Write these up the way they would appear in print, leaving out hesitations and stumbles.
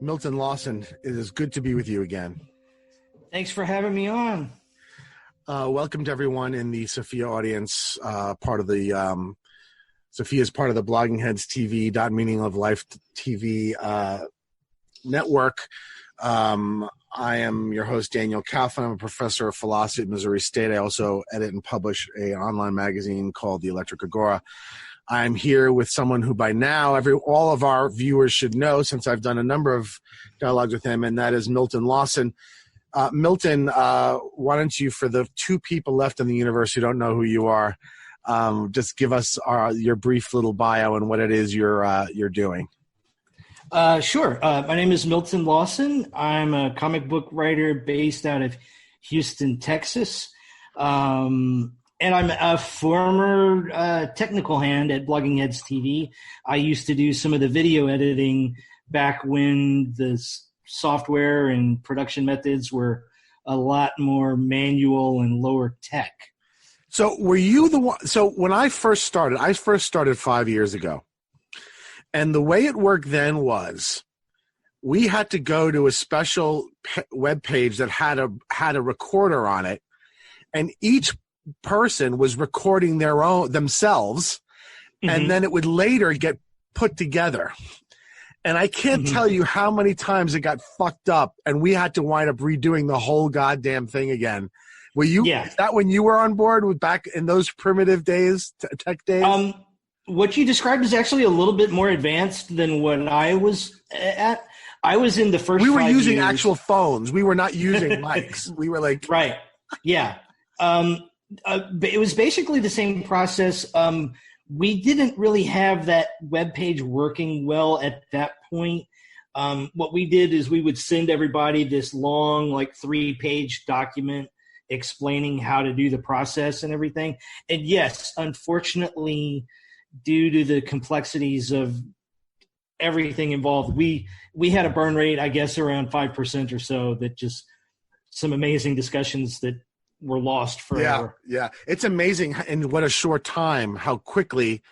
Milton Lawson, it is good to be with you again. Thanks for having me on. Welcome to everyone in the Sophia audience, part of the Sophia is part of the Blogging Heads TV, Meaning of Life TV network. I am your host, Daniel Kaufman. I'm a professor of philosophy at Missouri State. I also edit and publish an online magazine called The Electric Agora. I'm here with someone who by now all of our viewers should know, since I've done a number of dialogues with him, and that is Milton Lawson. Milton, why don't you, for the two people left in the universe who don't know who you are, just give us your brief little bio and what it is you're doing. Sure. My name is Milton Lawson. I'm a comic book writer based out of Houston, Texas. And I'm a former technical hand at Blogging Heads TV. I used to do some of the video editing back when the software and production methods were a lot more manual and lower tech. So were you the one? So when I first started 5 years ago. And the way it worked then was we had to go to a special web page that had a recorder on it, and each person was recording themselves, and then it would later get put together. And I can't tell you how many times it got fucked up, and we had to wind up redoing the whole goddamn thing again. Were you? Yeah. Is that when you were on board with back in those primitive days, tech days? What you described is actually a little bit more advanced than what I was at. I was in the first. We were 5 using years. Actual phones. We were not using mics. We were like, right, yeah. But it was basically the same process. We didn't really have that web page working well at that point. What we did is we would send everybody this long, like 3-page document explaining how to do the process and everything. And yes, unfortunately, due to the complexities of everything involved, we had a burn rate, I guess, around 5% or so, that just some amazing discussions that were lost forever. Yeah. It's amazing in what a short time, how quickly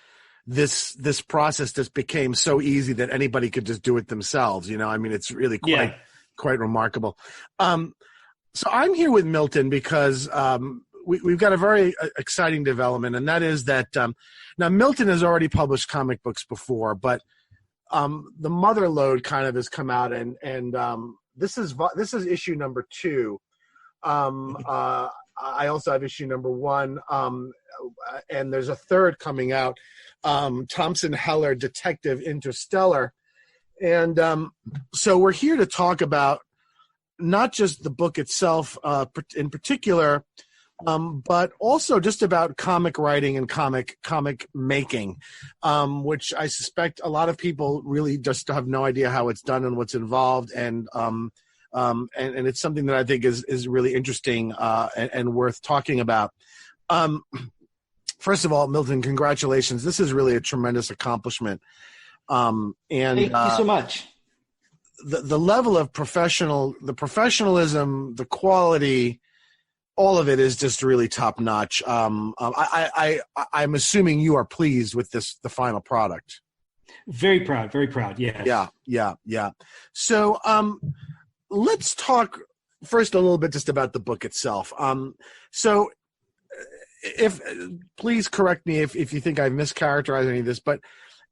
this process just became so easy that anybody could just do it themselves. You know, I mean, it's really quite remarkable. So I'm here with Milton because we've got a very exciting development, and that is that now Milton has already published comic books before, but the Mother Lode kind of has come out, and this is issue number 2. I also have issue number 1, and there's a third coming out, Thompson Heller, Detective Interstellar. And so we're here to talk about not just the book itself in particular, but also just about comic writing and comic making, which I suspect a lot of people really just have no idea how it's done and what's involved, and it's something that I think is really interesting and worth talking about. First of all, Milton, congratulations! This is really a tremendous accomplishment. And thank you so much. The level of the professionalism, the quality, all of it is just really top notch. I'm assuming you are pleased with the final product. Very proud. Yes. Yeah. So, let's talk first a little bit just about the book itself. So please correct me if you think I've mischaracterized any of this, but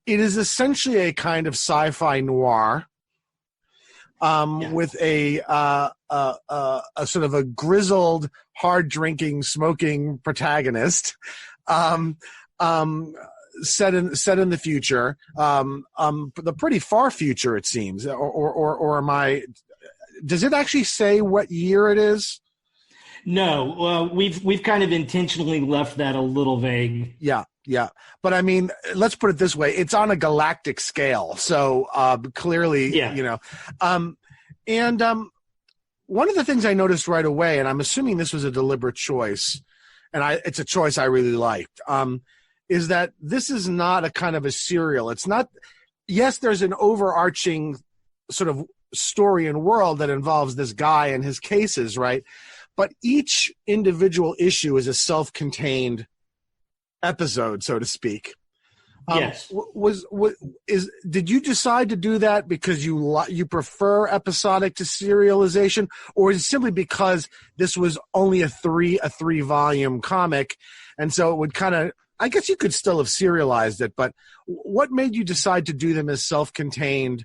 it is essentially a kind of sci-fi noir, with a sort of a grizzled, hard-drinking, smoking protagonist, set in the future, the pretty far future, it seems, or am I? Does it actually say what year it is? No, we've kind of intentionally left that a little vague. Yeah. But I mean, let's put it this way. It's on a galactic scale. So clearly, you know. And one of the things I noticed right away, and I'm assuming this was a deliberate choice, and it's a choice I really liked, is that this is not a kind of a serial. It's not – yes, there's an overarching sort of story and world that involves this guy and his cases, right? But each individual issue is a self-contained episode, so to speak. Yes. Did you decide to do that because you prefer episodic to serialization, or is it simply because this was only a three volume comic, and so it would kind of, I guess you could still have serialized it, but what made you decide to do them as self-contained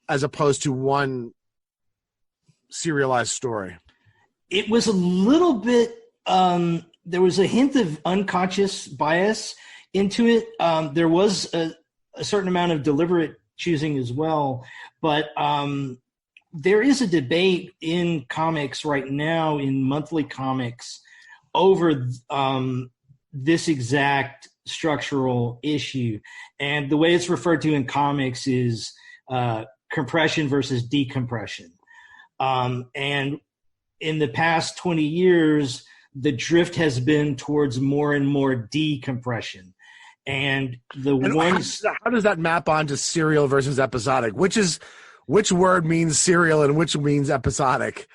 as opposed to one serialized story? It was a little bit, there was a hint of unconscious bias into it. There was a certain amount of deliberate choosing as well, but there is a debate in comics right now, in monthly comics, over this exact structural issue. And the way it's referred to in comics is compression versus decompression. And in the past 20 years, the drift has been towards more and more decompression. And how does that map onto serial versus episodic? Which word means serial and which means episodic?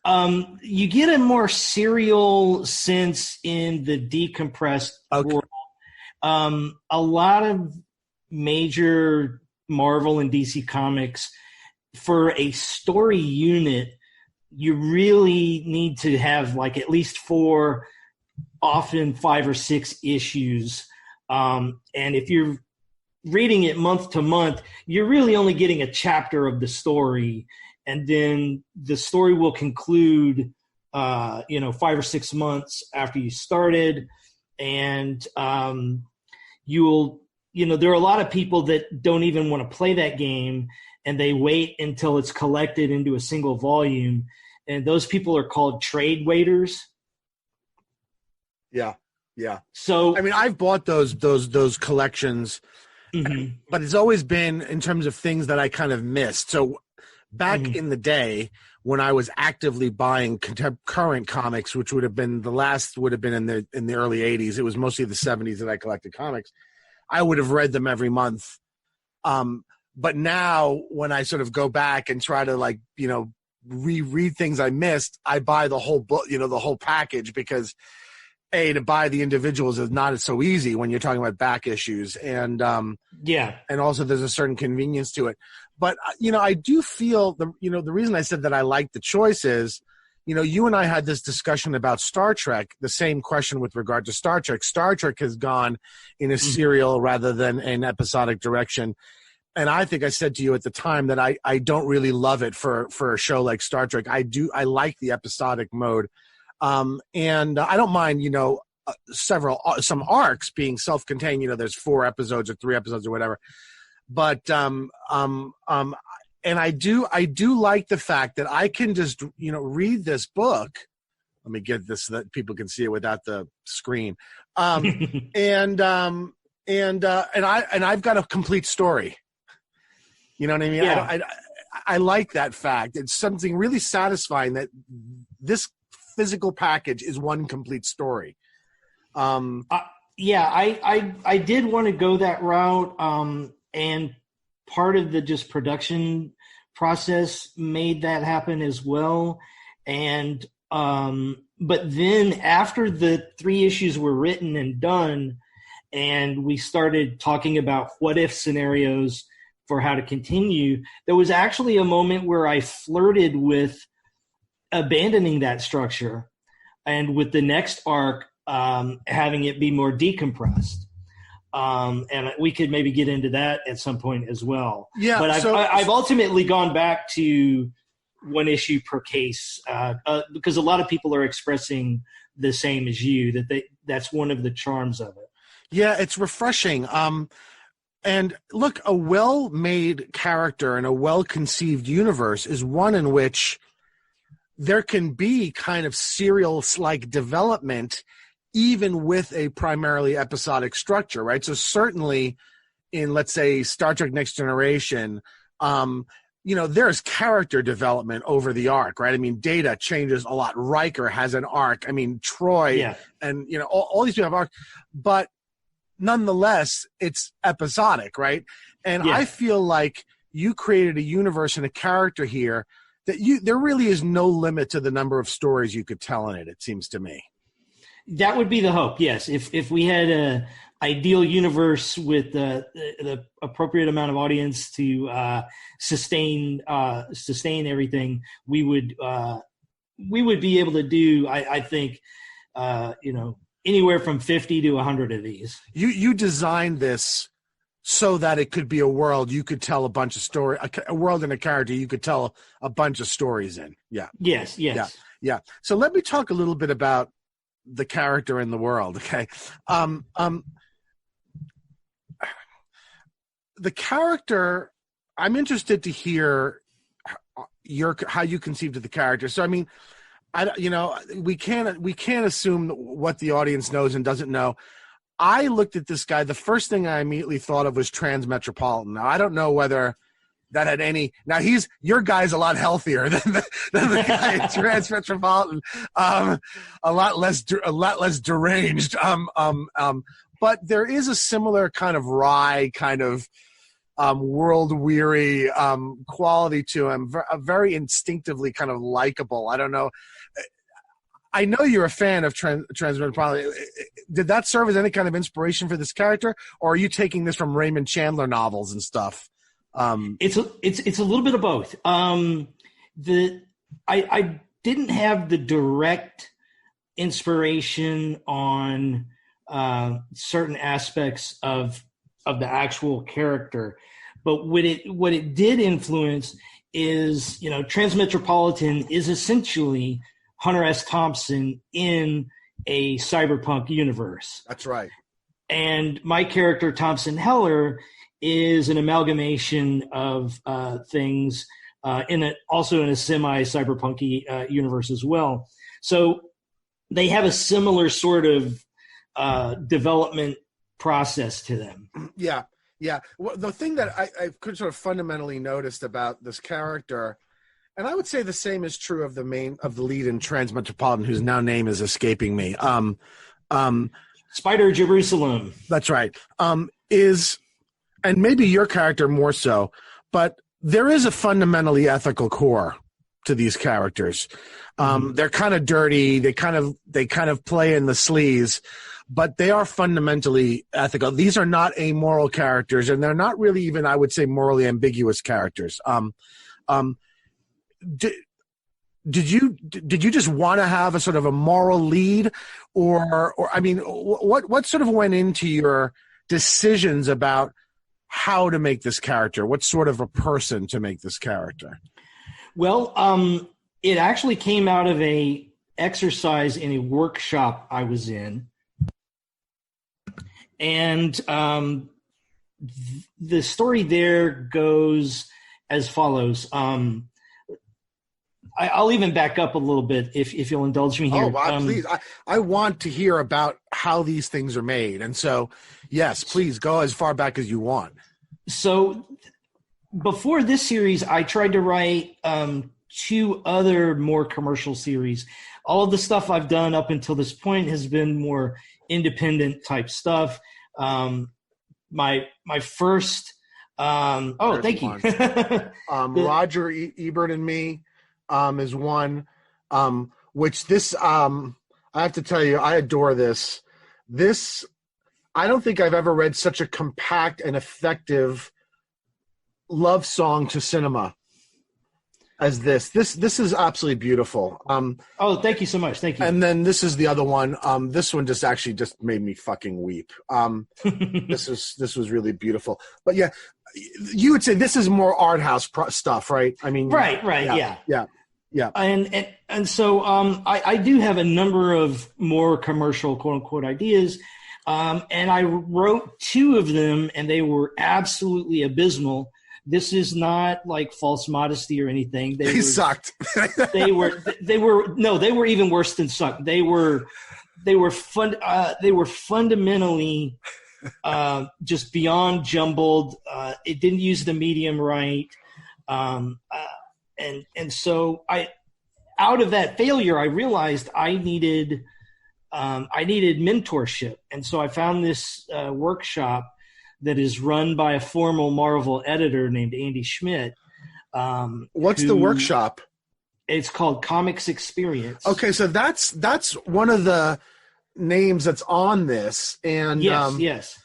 You get a more serial sense in the decompressed world. A lot of major Marvel and DC comics, for a story unit, you really need to have like at least 4, often 5 or 6 issues. And if you're reading it month to month, you're really only getting a chapter of the story. And then the story will conclude, 5 or 6 months after you started. And there are a lot of people that don't even want to play that game, and they wait until it's collected into a single volume. And those people are called trade waiters. Yeah. Yeah. So, I mean, I've bought those collections, mm-hmm. but it's always been in terms of things that I kind of missed. So back mm-hmm. in the day when I was actively buying current comics, which would have been in the early 80s, it was mostly the 70s that I collected comics. I would have read them every month. But now when I sort of go back and try to reread things I missed, I buy the whole book, the whole package, because to buy the individuals is not so easy when you're talking about back issues. And and also there's a certain convenience to it. But, I do feel the reason I said that I like the choice is, you and I had this discussion about Star Trek, the same question with regard to Star Trek. Star Trek has gone in a serial rather than an episodic direction. And I think I said to you at the time that I don't really love it for a show like Star Trek. I like the episodic mode. And I don't mind, some arcs being self-contained, there's 4 episodes or 3 episodes or whatever. But, and I do like the fact that I can just, read this book. Let me get this so that people can see it without the screen. And I've got a complete story. You know what I mean? Yeah. I like that fact. It's something really satisfying that this physical package is one complete story. I did want to go that route. And part of the just production process made that happen as well. And, but then after the 3 issues were written and done, and we started talking about what if scenarios for how to continue, there was actually a moment where I flirted with abandoning that structure, and with the next arc, having it be more decompressed. And we could maybe get into that at some point as well. Yeah, but I've ultimately gone back to 1 issue per case, because a lot of people are expressing the same as you, that's one of the charms of it. Yeah, it's refreshing. And look, a well-made character and a well-conceived universe is one in which there can be kind of serial-like development even with a primarily episodic structure, right? So certainly in, let's say, Star Trek Next Generation, there's character development over the arc, right? I mean, Data changes a lot. Riker has an arc. I mean, Troy and, all these people have arcs. But nonetheless, it's episodic, right? And I feel like you created a universe and a character here that there really is no limit to the number of stories you could tell in it, it seems to me. That would be the hope, yes. If we had ideal universe with the appropriate amount of audience to sustain everything, we would be able to do, I think, anywhere from 50 to 100 of these. You designed this so that it could be a world you could tell a bunch of story, a world and a character you could tell a bunch of stories in. Yeah. Yes. Yeah. So let me talk a little bit about the character in the world. Okay. The character, I'm interested to hear how you conceived of the character. So, I mean, we can't assume what the audience knows and doesn't know. I looked at this guy. The first thing I immediately thought of was Transmetropolitan. Now, I don't know whether that had any. Now, your guy's a lot healthier than the guy in Transmetropolitan. A lot less deranged. But there is a similar kind of wry, kind of world weary quality to him. Very instinctively kind of likable. I don't know. I know you're a fan of Transmetropolitan. Did that serve as any kind of inspiration for this character, or are you taking this from Raymond Chandler novels and stuff? It's a little bit of both. I didn't have the direct inspiration on certain aspects of the actual character, but what it did influence is, Transmetropolitan is essentially Hunter S. Thompson in a cyberpunk universe. That's right. And my character, Thompson Heller, is an amalgamation of things also in a semi-cyberpunky universe as well. So they have a similar sort of development process to them. Yeah. Well, the thing that I could sort of fundamentally noticed about this character, and I would say the same is true of the lead in Transmetropolitan, whose now name is escaping me. Spider Jerusalem. That's right. And maybe your character more so, but there is a fundamentally ethical core to these characters. They're kind of dirty. They kind of play in the sleaze, but they are fundamentally ethical. These are not amoral characters, and they're not really even, I would say, morally ambiguous characters. Did you just want to have a sort of a moral lead, or I mean, what sort of went into your decisions about how to make this character? What sort of a person to make this character? Well, it actually came out of a exercise in a workshop I was in, and the story there goes as follows. I'll even back up a little bit if you'll indulge me here. Oh, please. I want to hear about how these things are made. And so, yes, please go as far back as you want. So before this series, I tried to write two other more commercial series. All of the stuff I've done up until this point has been more independent type stuff. My first thank you. Roger Ebert and Me is one, which this I have to tell you, I adore this. I don't think I've ever read such a compact and effective love song to cinema as this. This is absolutely beautiful. Thank you so much. Thank you. And then this is the other one. This one just made me fucking weep. This was really beautiful. But yeah, you would say this is more art house stuff, right? I mean, right. Yeah. And so I do have a number of more commercial quote unquote ideas. And I wrote two of them, and they were absolutely abysmal. This is not like false modesty or anything. They sucked. They were even worse than sucked. They were fundamentally just beyond jumbled. It didn't use the medium right. And so out of that failure, I realized I needed mentorship. And so I found this workshop that is run by a former Marvel editor named Andy Schmidt. What's the workshop? It's called Comics Experience. Okay, so that's one of the names that's on this. And yes.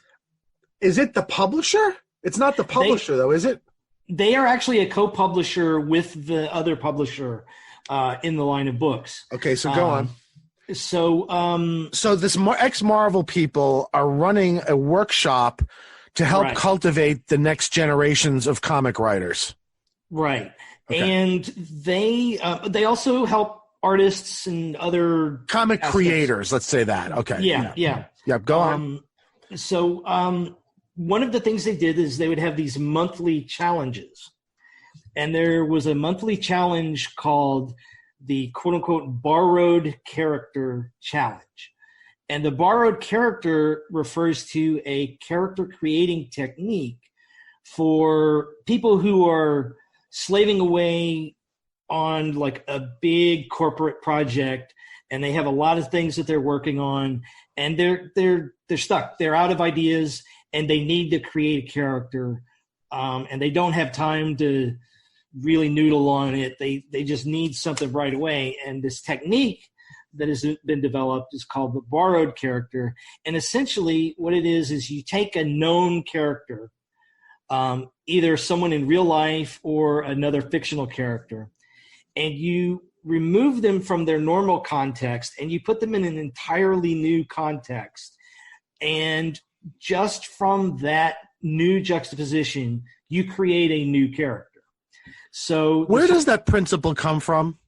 Is it the publisher? It's not the publisher, though, is it? They are actually a co-publisher with the other publisher in the line of books. Okay, so go on. So this ex-Marvel people are running a workshop to help cultivate the next generations of comic writers. Right. Okay. And they also help artists and other comic aspects. Creators, let's say that. Okay. Yeah. Go on. So one of the things they did is they would have these monthly challenges. And there was a monthly challenge called the quote-unquote borrowed character challenge. And the borrowed character refers to a character creating technique for people who are slaving away on like a big corporate project, and they have a lot of things that they're working on, and they're stuck. They're out of ideas, and they need to create a character, and they don't have time to really noodle on it. They just need something right away. And this technique that has been developed is called the borrowed character. And essentially what it is you take a known character, either someone in real life or another fictional character, and you remove them from their normal context and you put them in an entirely new context. And just from that new juxtaposition, you create a new character. So where does that principle come from?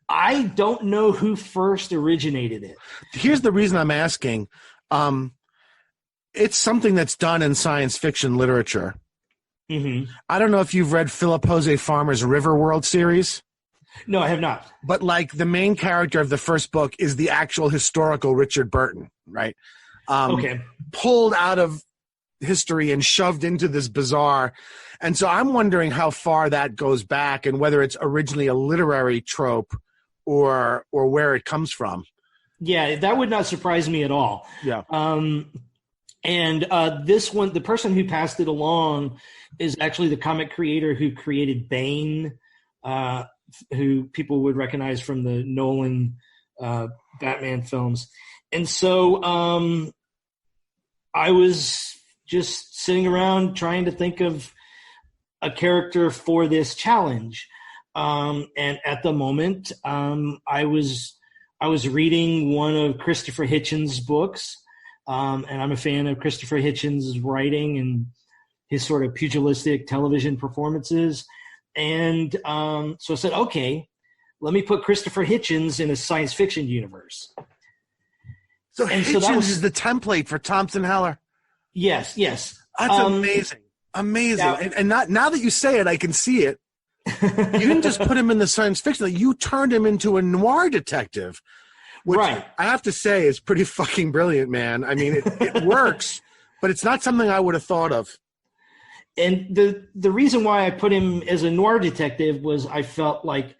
I don't know who first originated it. Here's the reason I'm asking. It's something that's done in science fiction literature. Mm-hmm. I don't know if you've read Philip Jose Farmer's Riverworld series. No, I have not. But like the main character of the first book is the actual historical Richard Burton, right? Okay. Pulled out of history and shoved into this bizarre. And so I'm wondering how far that goes back and whether it's originally a literary trope or where it comes from. Yeah, that would not surprise me at all. Yeah. And this one, the person who passed it along is actually the comic creator who created Bane, who people would recognize from the Nolan Batman films. And so I was just sitting around trying to think of a character for this challenge. And at the moment, I was reading one of Christopher Hitchens' books, and I'm a fan of Christopher Hitchens' writing and his sort of pugilistic television performances. And so I said, okay, let me put Christopher Hitchens in a science fiction universe. So Hitchens is the template for Thompson Heller. Yes. That's amazing. Yeah. And not, now that you say it, I can see it. You didn't just put him in the science fiction. You turned him into a noir detective, which I have to say is pretty fucking brilliant, man. I mean, it works, but it's not something I would have thought of. And the reason why I put him as a noir detective was I felt like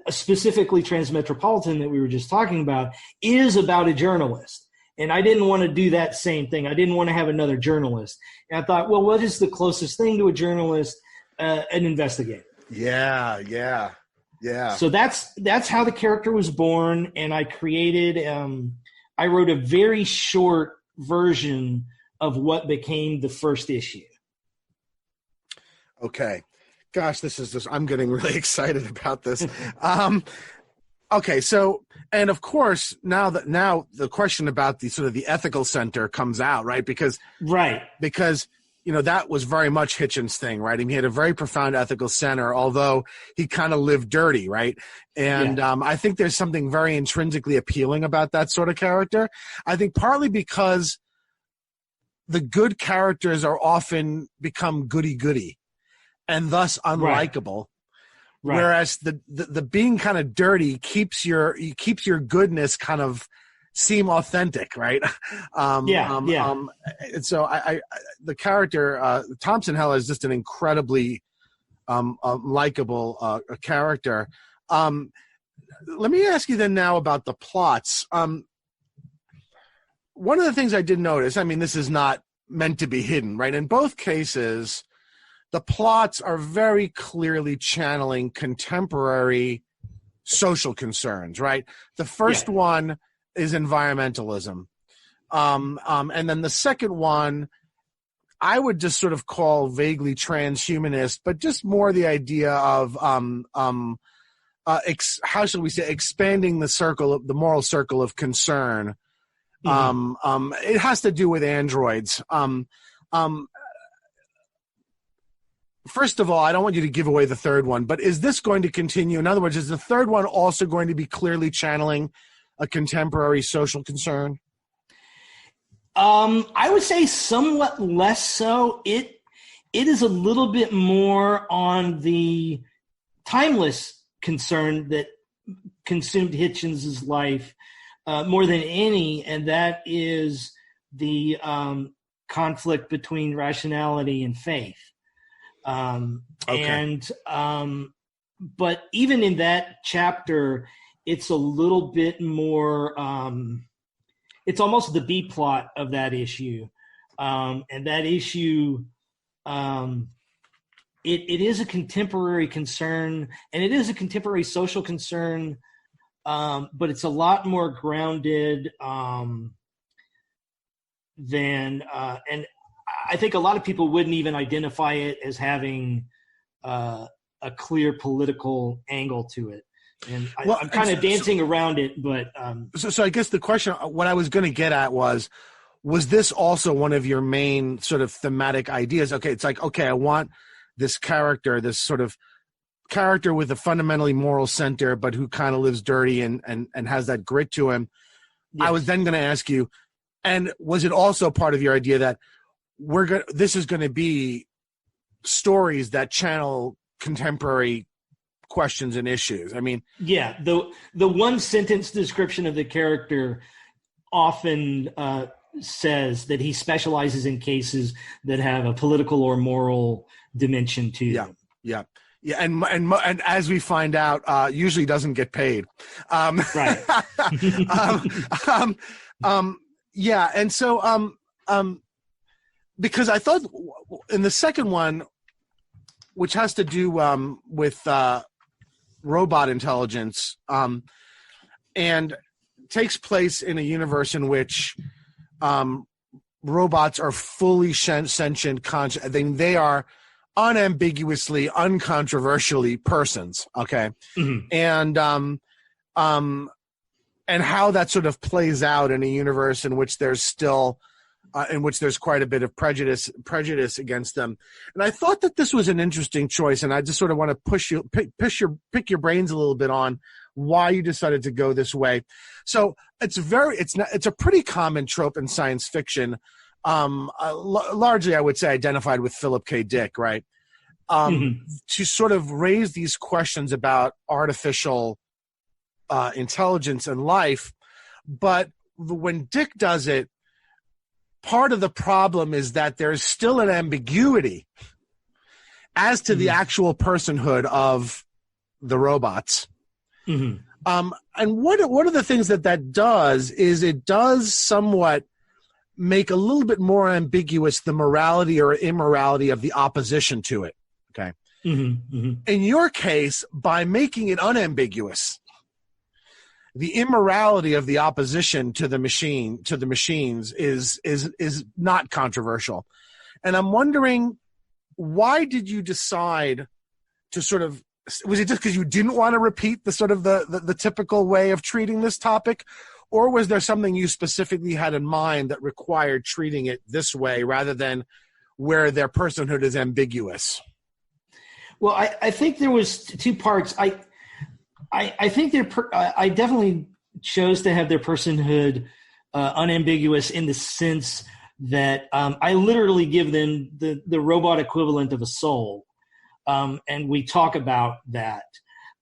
specifically Transmetropolitan that we were just talking about is about a journalist. And I didn't want to do that same thing. I didn't want to have another journalist. And I thought, well, what is the closest thing to a journalist? An investigator. Yeah. So that's how the character was born. And I created, I wrote a very short version of what became the first issue. Okay. Gosh, I'm getting really excited about this. Okay, so, and of course, now the question about the sort of the ethical center comes out, right? Because, that was very much Hitchens' thing, right? I mean, he had a very profound ethical center, although he kind of lived dirty, right? And I think there's something very intrinsically appealing about that sort of character. I think partly because the good characters are often become goody-goody and thus unlikable. Right. Whereas the being kind of dirty keeps your goodness kind of seem authentic, right? And so the character Thompson Heller is just an incredibly likable character. Let me ask you then now about the plots. One of the things I did notice, I mean, this is not meant to be hidden, right? In both cases, the plots are very clearly channeling contemporary social concerns, right? The first one is environmentalism. And then the second one, I would just sort of call vaguely transhumanist, but just more the idea of how shall we say, expanding the moral circle of concern. It has to do with androids. First of all, I don't want you to give away the third one, but is this going to continue? In other words, is the third one also going to be clearly channeling a contemporary social concern? I would say somewhat less so. It is a little bit more on the timeless concern that consumed Hitchens' life more than any, and that is the conflict between rationality and faith. Okay. But even in that chapter, it's a little bit more, it's almost the B plot of that issue. And that issue, it is a contemporary concern, and it is a contemporary social concern, but it's a lot more grounded than, and I think a lot of people wouldn't even identify it as having a clear political angle to it. And I'm kind of dancing around it, but so I guess the question, what I was going to get at was this also one of your main sort of thematic ideas? Okay, it's like, okay, I want this character, this sort of character with a fundamentally moral center, but who kind of lives dirty and has that grit to him. Yes. I was then going to ask you, and was it also part of your idea that this is going to be stories that channel contemporary questions and issues? I mean, yeah, the one sentence description of the character often says that he specializes in cases that have a political or moral dimension to them. Yeah, and as we find out, usually doesn't get paid. Right. Yeah, and so because I thought in the second one, which has to do with robot intelligence, and takes place in a universe in which robots are fully sentient, conscious. They are unambiguously, uncontroversially persons. Okay, mm-hmm. And how that sort of plays out in a universe in which there's still. In which there's quite a bit of prejudice against them, and I thought that this was an interesting choice, and I just sort of want to pick your brains a little bit on why you decided to go this way. So it's a pretty common trope in science fiction, largely I would say identified with Philip K. Dick, right? To sort of raise these questions about artificial intelligence and life, but when Dick does it. Part of the problem is that there's still an ambiguity as to the actual personhood of the robots. Mm-hmm. And one of the things that does is it does somewhat make a little bit more ambiguous the morality or immorality of the opposition to it. Okay. Mm-hmm. Mm-hmm. In your case, by making it unambiguous, the immorality of the opposition to the machines is not controversial. And I'm wondering, why did you decide to sort of, was it just because you didn't want to repeat the sort of the typical way of treating this topic? Or was there something you specifically had in mind that required treating it this way rather than where their personhood is ambiguous? Well, I think there was two parts. I think I definitely chose to have their personhood unambiguous in the sense that I literally give them the robot equivalent of a soul, and we talk about that.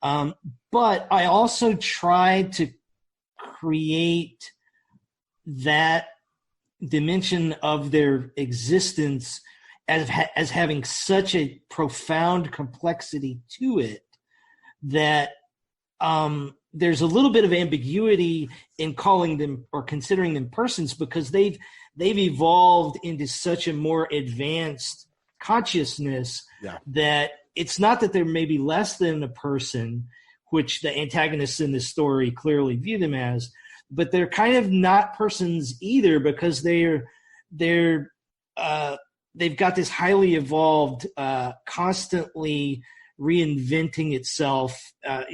But I also tried to create that dimension of their existence as having such a profound complexity to it that there's a little bit of ambiguity in calling them or considering them persons because they've evolved into such a more advanced consciousness that it's not that they're maybe less than a person, which the antagonists in this story clearly view them as, but they're kind of not persons either, because they've got this highly evolved, constantly reinventing itself, at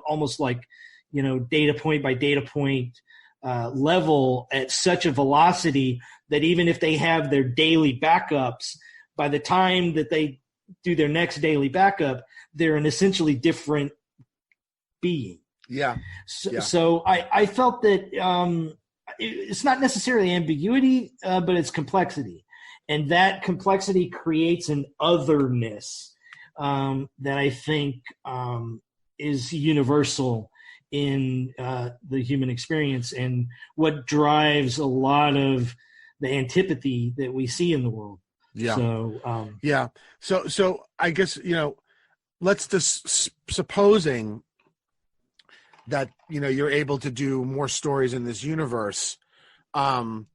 almost like, data point by data point level at such a velocity that even if they have their daily backups, by the time that they do their next daily backup, they're an essentially different being. Yeah. So I felt that it's not necessarily ambiguity, but it's complexity. And that complexity creates an otherness that I think is universal in the human experience, and what drives a lot of the antipathy that we see in the world. Yeah. So, So I guess, let's just supposing that, you're able to do more stories in this universe. I'm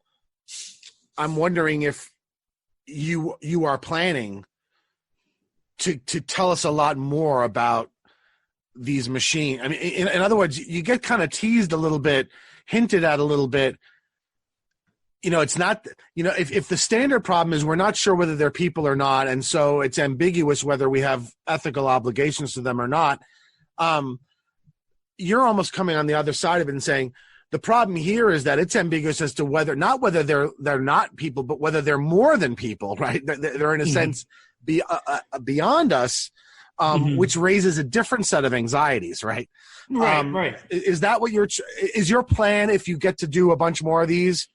wondering if you are planning to tell us a lot more about these machines. I mean, in other words, you get kind of teased a little bit, hinted at a little bit. It's not, if the standard problem is we're not sure whether they're people or not, and so it's ambiguous whether we have ethical obligations to them or not, you're almost coming on the other side of it and saying the problem here is that it's ambiguous as to whether they're not people, but whether they're more than people, right? They're in a sense beyond us, which raises a different set of anxieties, right? Right. Is that what is your plan if you get to do a bunch more of these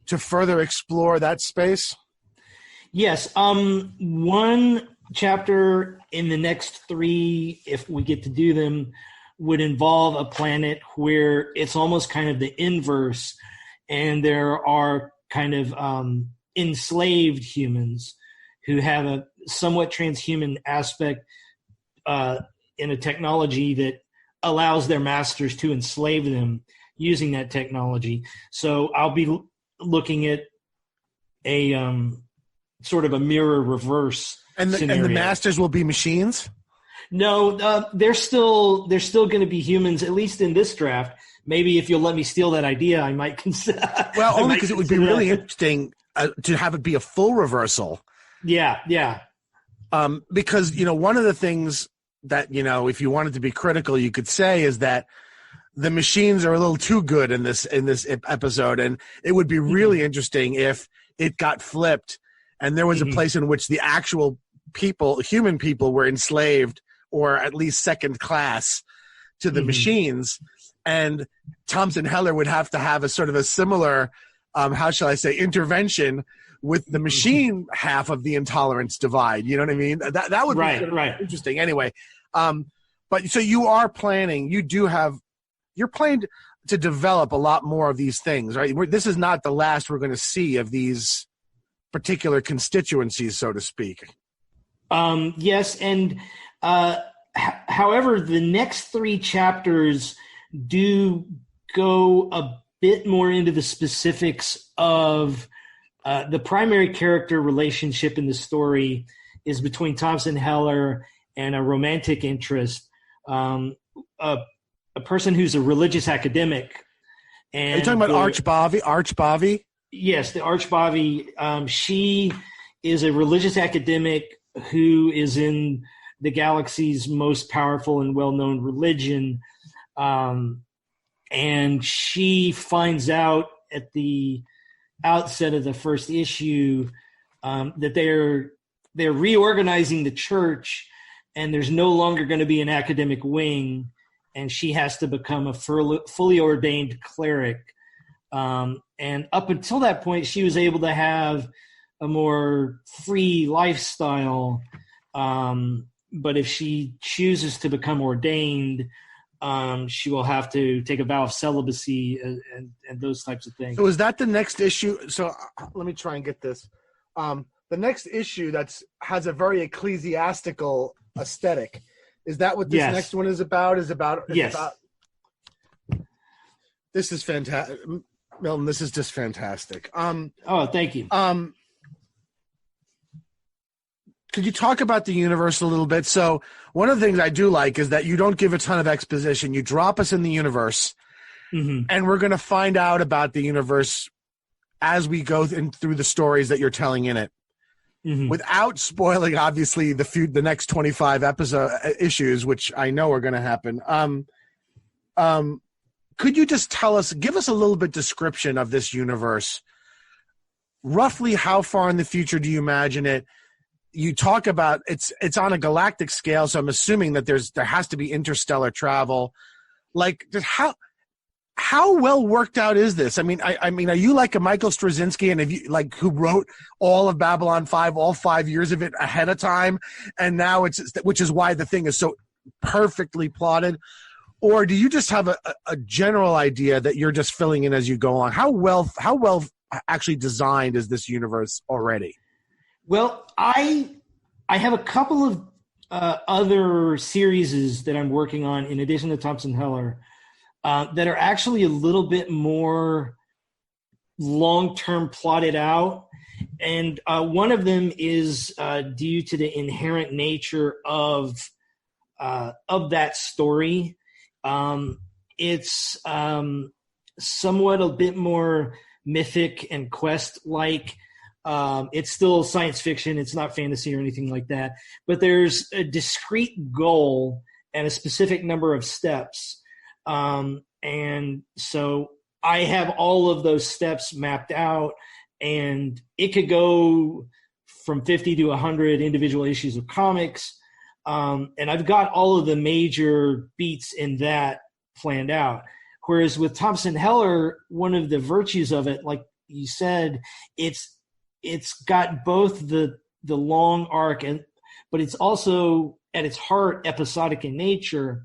to further explore that space? Yes. One chapter in the next 3, if we get to do them, would involve a planet where it's almost kind of the inverse, and there are kind of enslaved humans who have a somewhat transhuman aspect in a technology that allows their masters to enslave them using that technology. So I'll be looking at a sort of a mirror reverse scenario. And the masters will be machines? No, they're still going to be humans, at least in this draft. Maybe if you'll let me steal that idea, I might consider. Well, only because it would be really interesting to have it be a full reversal. Yeah. Because, one of the things that, if you wanted to be critical, you could say is that the machines are a little too good in this episode, and it would be really interesting if it got flipped and there was a place in which the actual people, human people, were enslaved or at least second class to the machines, and Thompson Heller would have to have a sort of a similar, how shall I say, intervention with the machine half of the intolerance divide. You know what I mean? That would be right. Interesting. Anyway, but so you are planning. You're planning to develop a lot more of these things, right? This is not the last we're going to see of these particular constituencies, so to speak. Yes, and however, the next 3 chapters do go a bit more into the specifics of the primary character relationship in the story is between Thompson Heller and a romantic interest, a person who's a religious academic. And are you talking about Archbovy? Yes, the Archbovy. She is a religious academic who is in the galaxy's most powerful and well-known religion. And she finds out at the outset of the first issue that they're reorganizing the church, and there's no longer going to be an academic wing, and she has to become a fully ordained cleric. And up until that point, she was able to have a more free lifestyle. But if she chooses to become ordained, she will have to take a vow of celibacy and those types of things. So is that the next issue? So let me try and get this. The next issue has a very ecclesiastical aesthetic. Is that what this next one is about? Yes. This is fantastic. Milton, this is just fantastic. Thank you. Could you talk about the universe a little bit? So one of the things I do like is that you don't give a ton of exposition. You drop us in the universe, and we're going to find out about the universe as we go through the stories that you're telling in it, without spoiling, obviously, the next 25 issues, which I know are going to happen. Could you just give us a little bit description of this universe? Roughly how far in the future do you imagine it? You talk about it's on a galactic scale, so I'm assuming that there has to be interstellar travel. Like, how well worked out is this? I mean, are you like a Michael Straczynski, and who wrote all of Babylon 5, all 5 years of it ahead of time, and now which is why the thing is so perfectly plotted? Or do you just have a general idea that you're just filling in as you go along? How well actually designed is this universe already? Well, I have a couple of other series that I'm working on in addition to Thompson Heller that are actually a little bit more long-term plotted out. And one of them is due to the inherent nature of that story. It's somewhat a bit more mythic and quest-like. It's still science fiction. It's not fantasy or anything like that. But there's a discrete goal and a specific number of steps. And so I have all of those steps mapped out, and it could go from 50 to 100 individual issues of comics. And I've got all of the major beats in that planned out. Whereas with Thompson Heller, one of the virtues of it, like you said, it's got both the long arc, but it's also at its heart episodic in nature.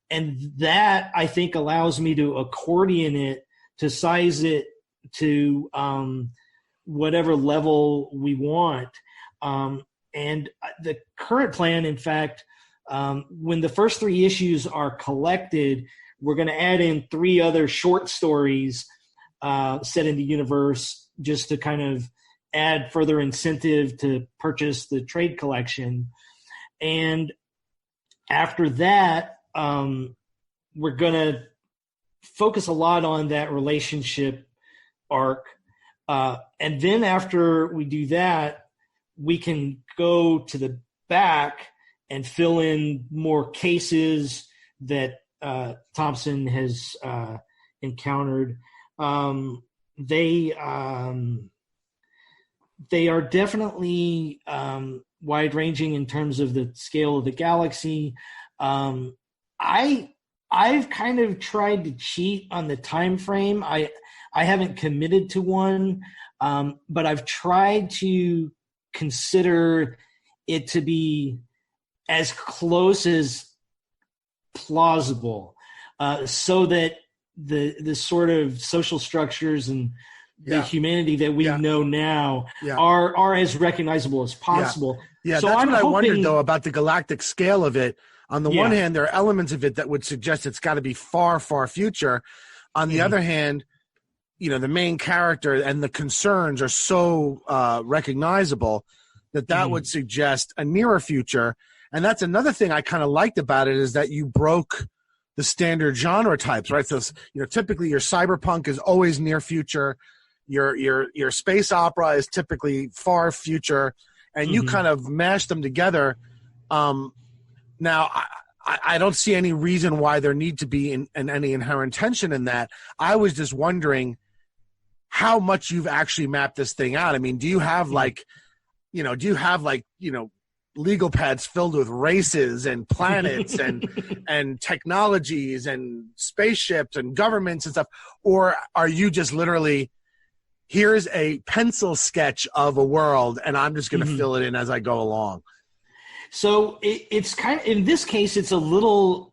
And that, I think, allows me to accordion it, to size it to whatever level we want. And the current plan, in fact, when the first 3 issues are collected, we're going to add in 3 other short stories set in the universe just to kind of add further incentive to purchase the trade collection. And after that, we're going to focus a lot on that relationship arc. And then after we do that, we can go to the back and fill in more cases that Thompson has encountered. They are definitely wide-ranging in terms of the scale of the galaxy. I've kind of tried to cheat on the time frame. I haven't committed to one, but I've tried to consider it to be as close as plausible, so that the sort of social structures and the humanity that we know now are as recognizable as possible. Yeah, so that's I'm what hoping, I wondered, though, about the galactic scale of it. On the one hand, there are elements of it that would suggest it's got to be far, far future. On the other hand, the main character and the concerns are so recognizable that would suggest a nearer future. And that's another thing I kind of liked about it, is that you broke the standard genre types, right? So, typically your cyberpunk is always near future. Your space opera is typically far future, and you kind of mash them together. Now, I don't see any reason why there need to be any inherent tension in that. I was just wondering how much you've actually mapped this thing out. I mean, do you have legal pads filled with races and planets and technologies and spaceships and governments and stuff? Or are you just literally, here's a pencil sketch of a world and I'm just going to fill it in as I go along? So it's kind of, in this case, it's a little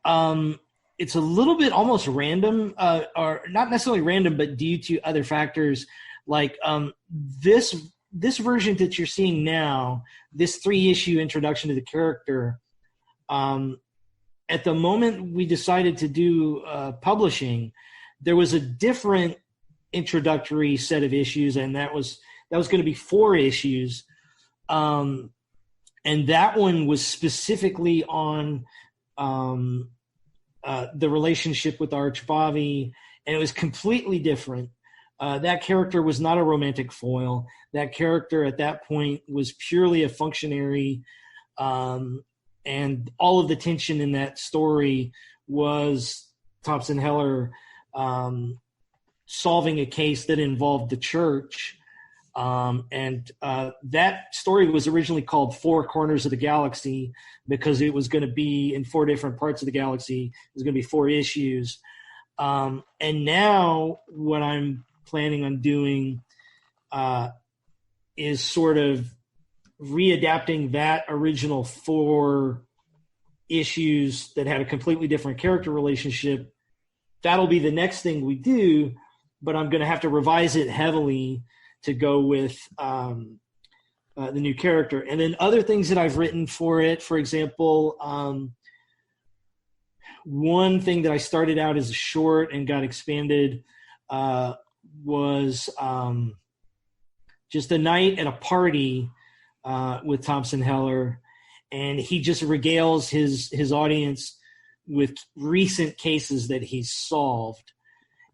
bit almost random, or not necessarily random, but due to other factors. Like this version that you're seeing now, this 3-issue introduction to the character, at the moment we decided to do publishing, there was a different introductory set of issues, and that was going to be 4 issues. And that one was specifically on the relationship with Arch Bobby, and it was completely different. That character was not a romantic foil. That character at that point was purely a functionary, and all of the tension in that story was Thompson Heller solving a case that involved the church. And that story was originally called Four Corners of the Galaxy because it was going to be in 4 different parts of the galaxy. It was going to be 4 issues. And now what I'm planning on doing is sort of readapting that original 4 issues that had a completely different character relationship. That'll be the next thing we do, but I'm going to have to revise it heavily to go with the new character. And then other things that I've written for it, for example, one thing that I started out as a short and got expanded was just a night at a party with Thompson Heller, and he just regales his audience with recent cases that he's solved.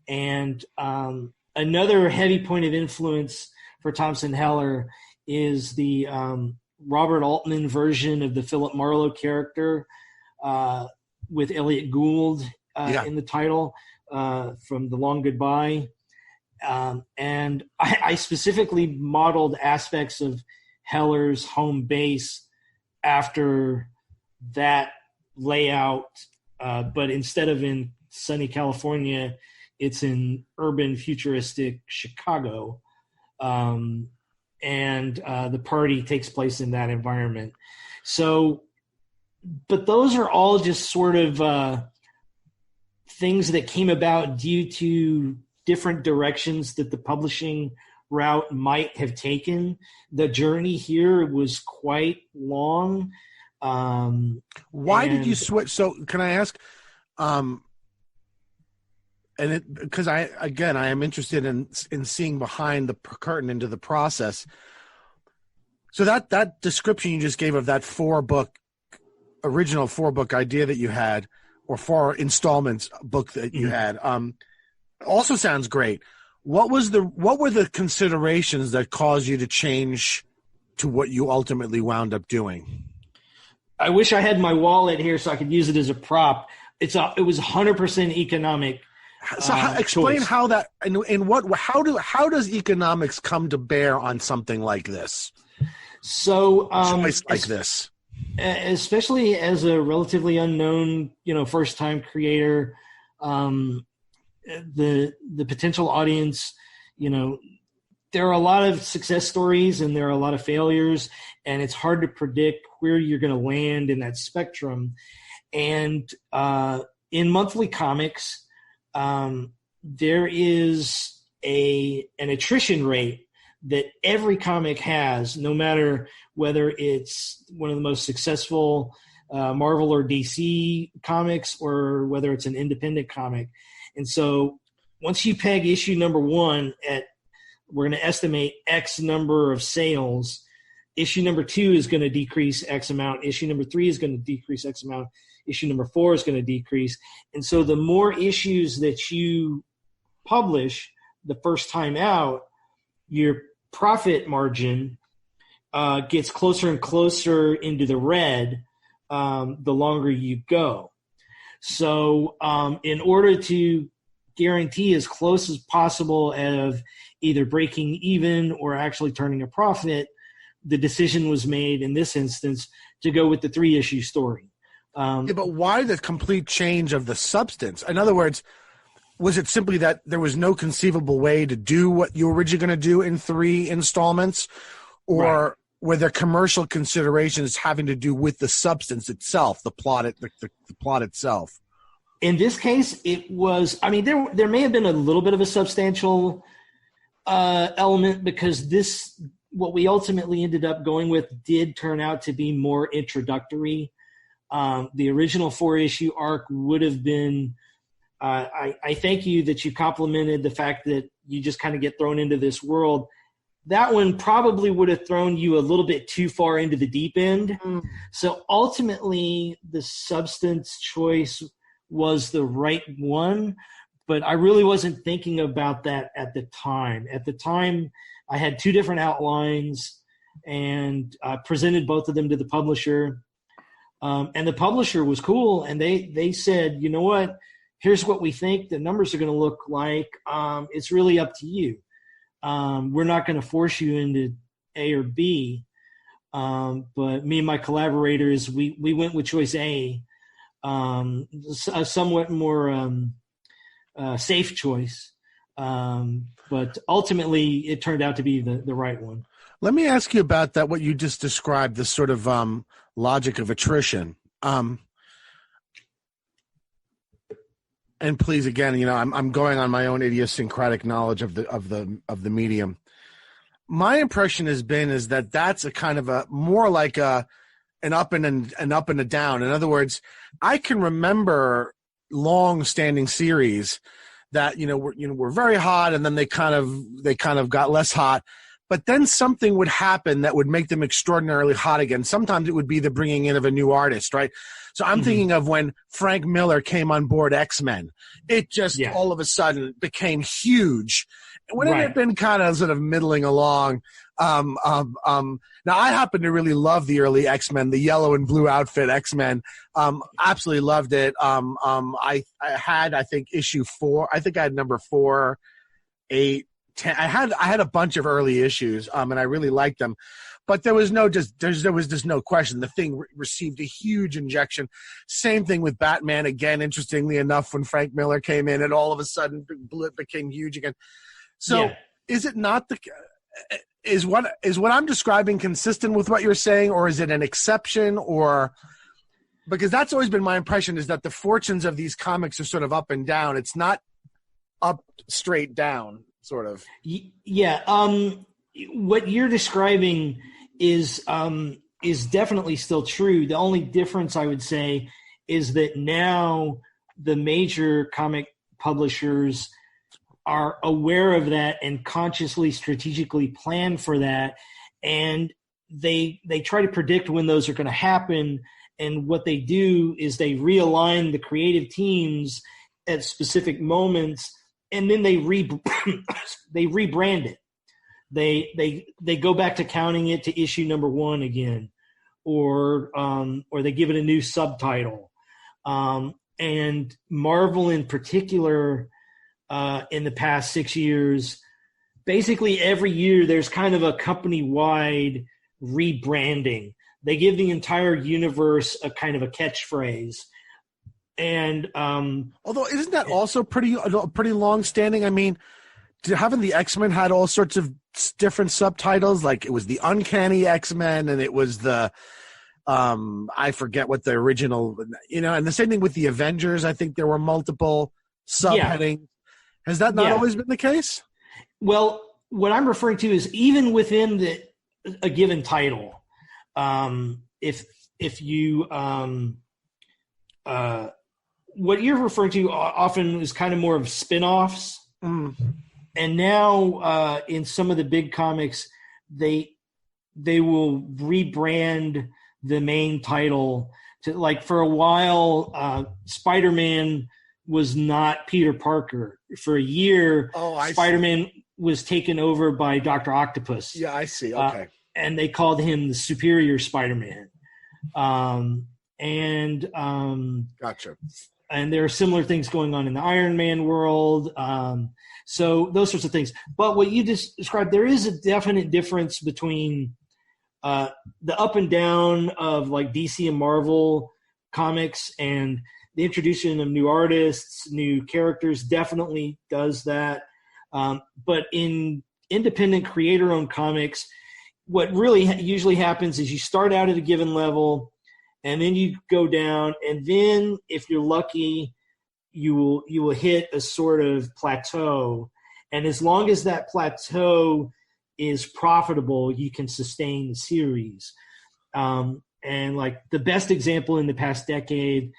And another heavy point of influence for Thompson Heller is the Robert Altman version of the Philip Marlowe character with Elliot Gould in the title from The Long Goodbye. And I specifically modeled aspects of Heller's home base after that layout, but instead of in sunny California, it's in urban futuristic Chicago. And the party takes place in that environment. So, but those are all just sort of things that came about due to different directions that the publishing route might have taken. The journey here was quite long. Why did you switch? So can I ask, because I am interested in seeing behind the curtain into the process. So that description you just gave of that original 4-book idea that you had, or 4 installments book that you had, also sounds great. What were the considerations that caused you to change to what you ultimately wound up doing? I wish I had my wallet here so I could use it as a prop. It was 100% economic. So explain choice. how that how does economics come to bear on something like this? So choice like this, especially as a relatively unknown, first time creator, the potential audience, there are a lot of success stories and there are a lot of failures, and it's hard to predict where you're going to land in that spectrum. And in monthly comics, there is an attrition rate that every comic has, no matter whether it's one of the most successful Marvel or DC comics or whether it's an independent comic. And so once you peg issue number 1 at, we're going to estimate X number of sales, issue number 2 is going to decrease X amount, issue number 3 is going to decrease X amount, issue number 4 is going to decrease. And so the more issues that you publish the first time out, your profit margin gets closer and closer into the red the longer you go. So in order to guarantee as close as possible of either breaking even or actually turning a profit, the decision was made in this instance to go with the 3-issue story. But why the complete change of the substance? In other words, was it simply that there was no conceivable way to do what you were originally going to do in 3 installments, or were there commercial considerations having to do with the substance itself, the plot itself? In this case, it was. I mean, there may have been a little bit of a substantial element, because what we ultimately ended up going with did turn out to be more introductory. The original 4-issue arc would have been. I thank you that you complimented the fact that you just kind of get thrown into this world. That one probably would have thrown you a little bit too far into the deep end. So ultimately, the substance choice was the right one, but I really wasn't thinking about that at the time. At the time, I had two different outlines and presented both of them to the publisher. And the publisher was cool, and they said, you know what, here's what we think the numbers are going to look like. It's really up to you. We're not going to force you into A or B. But me and my collaborators, we went with choice A, a somewhat more safe choice. But ultimately, it turned out to be the right one. Let me ask you about that, what you just described, this sort of logic of attrition. And please, again, I'm going on my own idiosyncratic knowledge of the medium. My impression is that that's a kind of a more like an up and a down. In other words, I can remember long-standing series that were very hot, and then they kind of got less hot. But then something would happen that would make them extraordinarily hot again. Sometimes it would be the bringing in of a new artist, right? So I'm thinking of when Frank Miller came on board X-Men. It just all of a sudden became huge. When it had been kind of sort of middling along. Now, I happen to really love the early X-Men, the yellow and blue outfit X-Men. Absolutely loved it. I had, I think, issue 4. I think I had number 4, 8, 10. I had a bunch of early issues, and I really liked them. But there was just no question. The thing received a huge injection. Same thing with Batman. Again, interestingly enough, when Frank Miller came in, and all of a sudden it became huge again. So is it not is what I'm describing consistent with what you're saying, or is it an exception? Or because that's always been my impression, is that the fortunes of these comics are sort of up and down. It's not up straight down. Sort of. Yeah. What you're describing is definitely still true. The only difference I would say is that now the major comic publishers are aware of that and consciously, strategically plan for that. And they try to predict when those are going to happen. And what they do is they realign the creative teams at specific moments, and then they rebrand it. They go back to counting it to issue number 1 again, or they give it a new subtitle. And Marvel in particular, in the past 6 years, basically every year there's kind of a company-wide rebranding. They give the entire universe a kind of a catchphrase. And although isn't that also pretty long-standing? I mean, haven't the X-Men had all sorts of different subtitles? Like it was the Uncanny X-Men, and it was the I forget what the original, and the same thing with the Avengers. I think there were multiple subheadings. Yeah. Has that not always been the case? Well, what I'm referring to is even within a given title, if you what you're referring to often is kind of more of spin-offs. And now in some of the big comics, they will rebrand the main title to, like, for a while, Spider-Man was not Peter Parker. For a year, Spider-Man was taken over by Dr. Octopus. Yeah, I see. Okay. And they called him the Superior Spider-Man. Gotcha. And there are similar things going on in the Iron Man world. So those sorts of things. But what you just described, there is a definite difference between the up and down of like DC and Marvel comics, and the introduction of new artists, new characters definitely does that. But in independent creator-owned comics, what really usually happens is you start out at a given level, and then you go down, and then if you're lucky, you will hit a sort of plateau. And as long as that plateau is profitable, you can sustain the series. And like the best example in the past decade,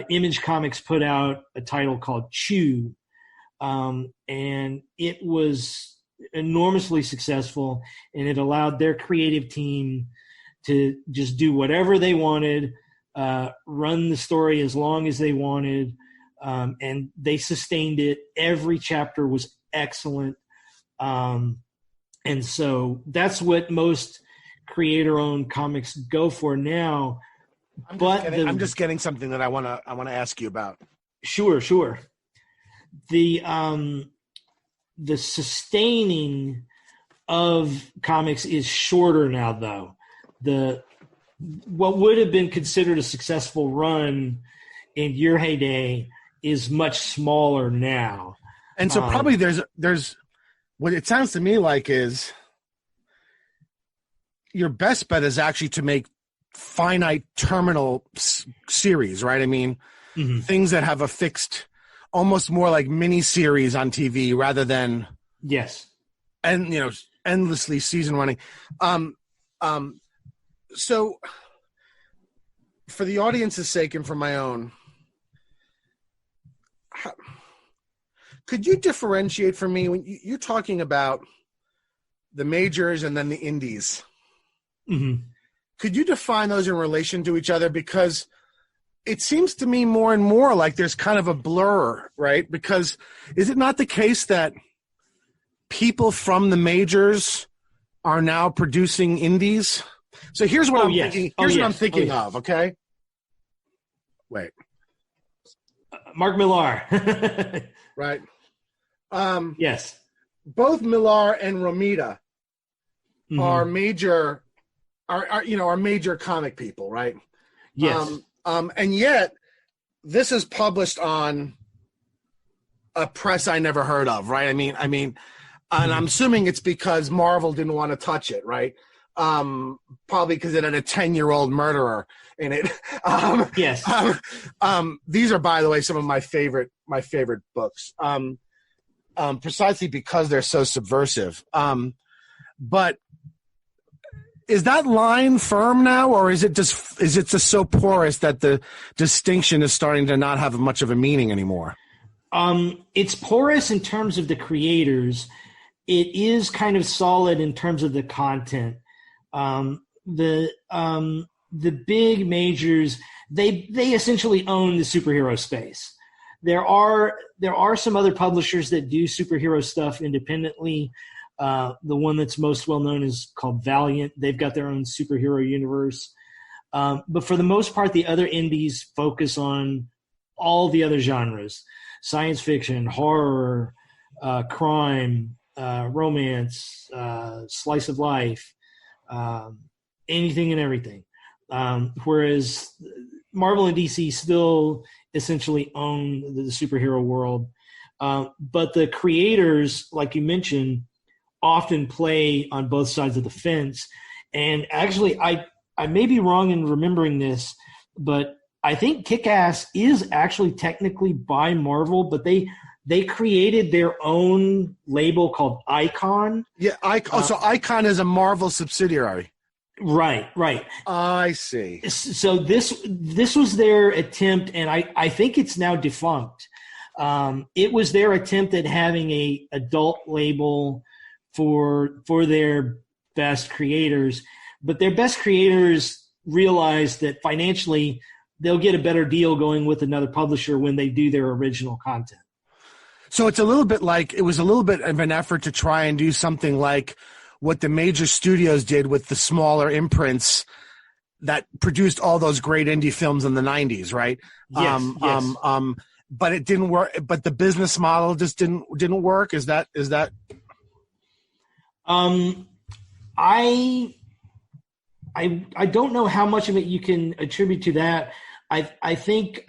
Image Comics put out a title called Chew. And it was enormously successful, and it allowed their creative team to just do whatever they wanted, run the story as long as they wanted. and they sustained it. Every chapter was excellent. And so that's what most creator-owned comics go for now. I'm just getting something that I want to ask you about. Sure. The sustaining of comics is shorter now, though. What would have been considered a successful run in your heyday is much smaller now. And so probably there's what it sounds to me like is your best bet is actually to make finite terminal series, right? I mean, things that have a fixed, almost more like mini series on TV rather than and endlessly season running. So for the audience's sake and for my own, could you differentiate for me when you're talking about the majors and then the indies? Could you define those in relation to each other? Because it seems to me more and more like there's kind of a blur, right? Because is it not the case that people from the majors are now producing indies? So here's what thinking. Here's what I'm thinking of. Okay. Wait. Mark Millar. Right. Yes. Both Millar and Romita are major. Are major comic people, right? Yes. And yet this is published on a press I never heard of, right? I mean, and I'm assuming it's because Marvel didn't want to touch it, right? Probably because it had a 10-year-old murderer in it. Yes. These are, by the way, some of my favorite books. Precisely because they're so subversive. But is that line firm now, or is it just so porous that the distinction is starting to not have much of a meaning anymore? It's porous in terms of the creators. It is kind of solid in terms of the content. The big majors, they essentially own the superhero space. There are some other publishers that do superhero stuff independently. The one that's most well known is called Valiant. They've got their own superhero universe. But for the most part, the other indies focus on all the other genres: science fiction, horror, crime, romance, slice of life, anything and everything. Whereas Marvel and DC still essentially own the superhero world. But the creators, like you mentioned, often play on both sides of the fence. And actually, I may be wrong in remembering this, but I think Kick-Ass is actually technically by Marvel, but they created their own label called Icon. Yeah, Icon. So Icon is a Marvel subsidiary. Right. I see. So this was their attempt, and I think it's now defunct. It was their attempt at having a adult label for their best creators, but their best creators realized that financially they'll get a better deal going with another publisher when they do their original content. So it was a little bit of an effort to try and do something like what the major studios did with the smaller imprints that produced all those great indie films in the 90s, right? Yes. But it didn't work. But the business model just didn't work. Is that? I don't know how much of it you can attribute to that. I think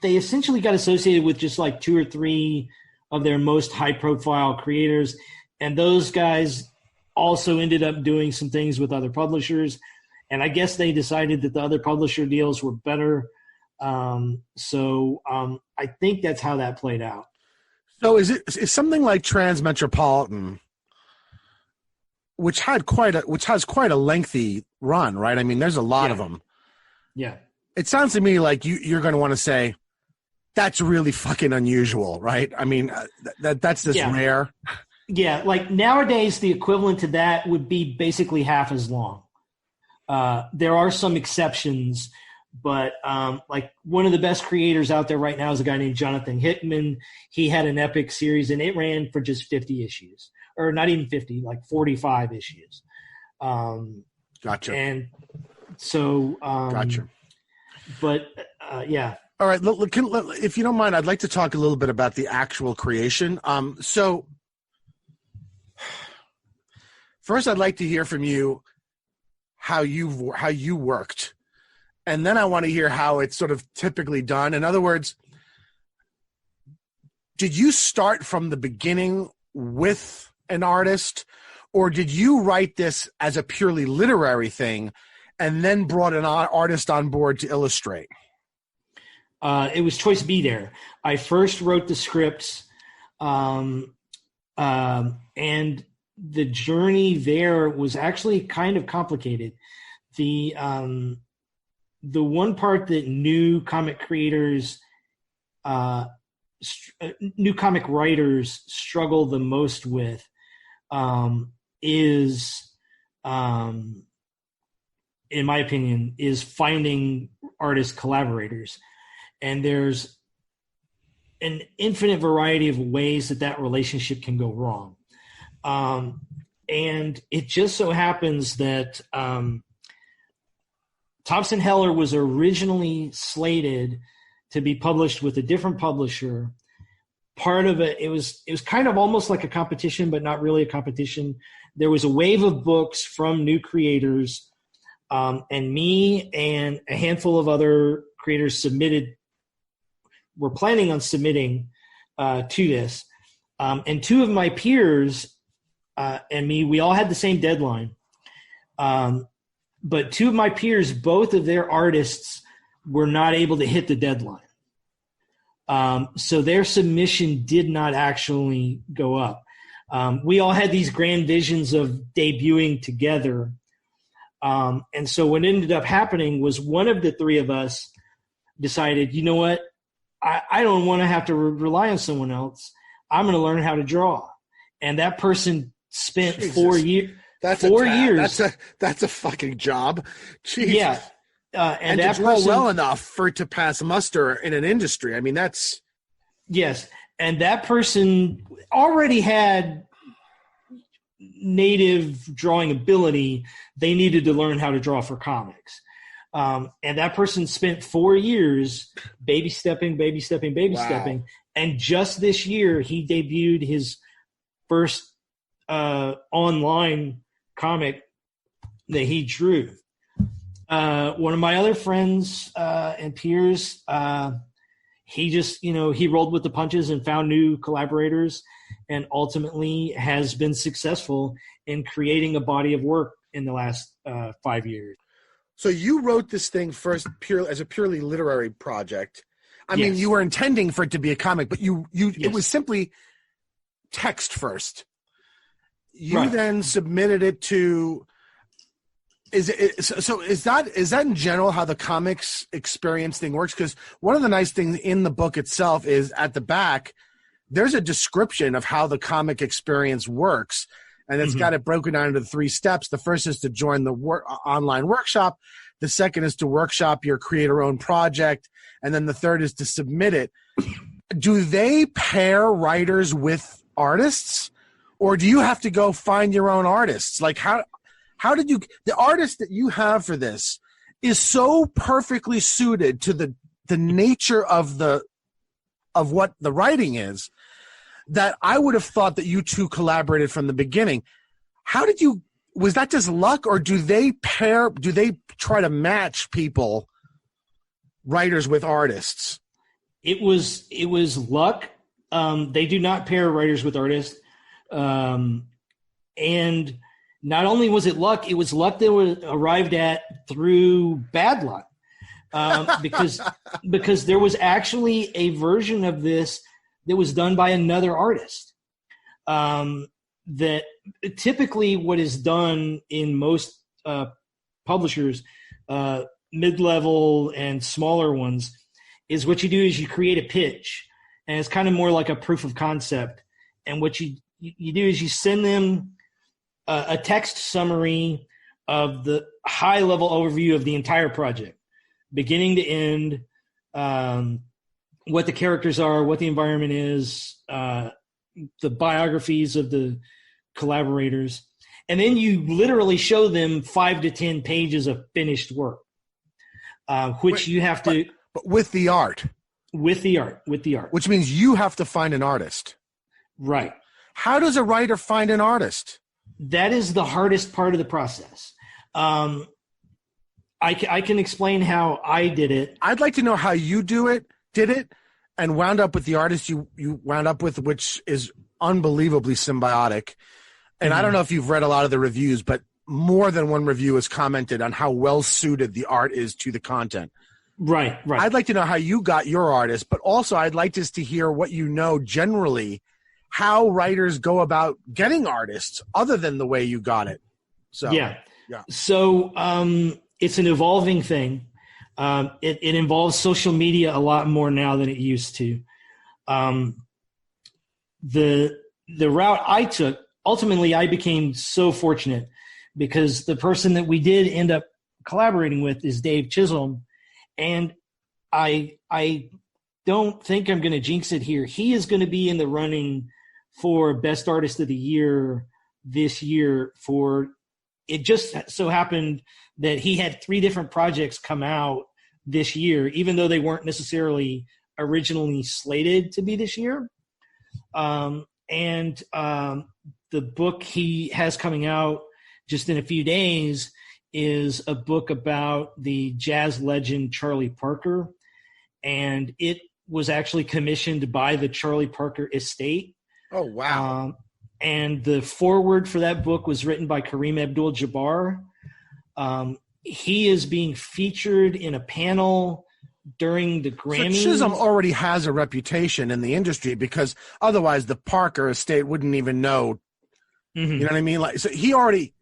they essentially got associated with just like 2 or 3 of their most high profile creators. And those guys also ended up doing some things with other publishers. And I guess they decided that the other publisher deals were better. So I think that's how that played out. So is something like Transmetropolitan, which has quite a lengthy run, right? I mean, there's a lot of them. Yeah. It sounds to me like you're going to want to say that's really fucking unusual, right? I mean, that's just rare. Yeah, like nowadays, the equivalent to that would be basically half as long. There are some exceptions, But like one of the best creators out there right now is a guy named Jonathan Hickman. He had an epic series, and it ran for just 50 issues, or not even 50, like 45 issues. Gotcha. And so, gotcha. But yeah. All right. If you don't mind, I'd like to talk a little bit about the actual creation. So first, I'd like to hear from you how you worked. And then I want to hear how it's sort of typically done. In other words, did you start from the beginning with an artist, or did you write this as a purely literary thing and then brought an artist on board to illustrate? It was choice B there. I first wrote the scripts, and the journey there was actually kind of complicated. The one part that new comic writers struggle the most with is, in my opinion, is finding artist collaborators. And there's an infinite variety of ways that relationship can go wrong. And it just so happens that Thompson Heller was originally slated to be published with a different publisher. Part of it was kind of almost like a competition, but not really a competition. There was a wave of books from new creators, and me and a handful of other creators were planning on submitting to this. And two of my peers and me, we all had the same deadline. But two of my peers, both of their artists were not able to hit the deadline. So their submission did not actually go up. We all had these grand visions of debuting together. And so what ended up happening was one of the three of us decided, you know what? I don't want to have to rely on someone else. I'm going to learn how to draw. And that person spent 4 years. That's 4 years. That's a fucking job. Jeez. Yeah. And that to draw well enough for it to pass muster in an industry. I mean, that's. Yes. And that person already had native drawing ability. They needed to learn how to draw for comics. And that person spent 4 years baby stepping. Wow. And just this year, he debuted his first online comic that he drew. One of my other friends and peers, he just, he rolled with the punches and found new collaborators, and ultimately has been successful in creating a body of work in the last 5 years. So you wrote this thing first as a purely literary project. I mean, you were intending for it to be a comic, but it was simply text first. You then submitted it to. Is that in general how the comics experience thing works? Because one of the nice things in the book itself is at the back, there's a description of how the comic experience works, and it's got it broken down into 3 steps. The first is to join the online workshop. The second is to workshop your creator-owned project, and then the third is to submit it. Do they pair writers with artists? Or do you have to go find your own artists? Like how did you, the artist that you have for this is so perfectly suited to the nature of what the writing is, that I would have thought that you two collaborated from the beginning. Was that just luck, or do they try to match people, writers with artists? It was luck. They do not pair writers with artists. And not only was it luck that was arrived at through bad luck. Because there was actually a version of this that was done by another artist. That typically what is done in most publishers, mid-level and smaller ones, is what you do is you create a pitch, and it's kind of more like a proof of concept. And what you do is you send them a text summary of the high-level overview of the entire project. beginning to end, what the characters are, what the environment is, the biographies of the collaborators. And then you literally show them 5 to 10 pages of finished work, which you have to. But with the art. With the art. Which means you have to find an artist. Right. How does a writer find an artist? That is the hardest part of the process. I can explain how I did it. I'd like to know how you did it, and wound up with the artist you wound up with, which is unbelievably symbiotic. And I don't know if you've read a lot of the reviews, but more than one review has commented on how well suited the art is to the content. Right. I'd like to know how you got your artist, but also I'd like just to hear what you know generally, how writers go about getting artists other than the way you got it. So yeah. So it's an evolving thing. It involves social media a lot more now than it used to. The route I took, ultimately I became so fortunate because the person that we did end up collaborating with is Dave Chisholm. And I don't think I'm going to jinx it here. He is going to be in the running for Best Artist of the Year this year. It just so happened that he had 3 different projects come out this year, even though they weren't necessarily originally slated to be this year. The book he has coming out just in a few days is a book about the jazz legend Charlie Parker. And it was actually commissioned by the Charlie Parker estate. Oh, wow. And the foreword for that book was written by Kareem Abdul-Jabbar. He is being featured in a panel during the Grammys. So Chisholm already has a reputation in the industry because otherwise the Parker estate wouldn't even know. Mm-hmm. You know what I mean? Like, so he already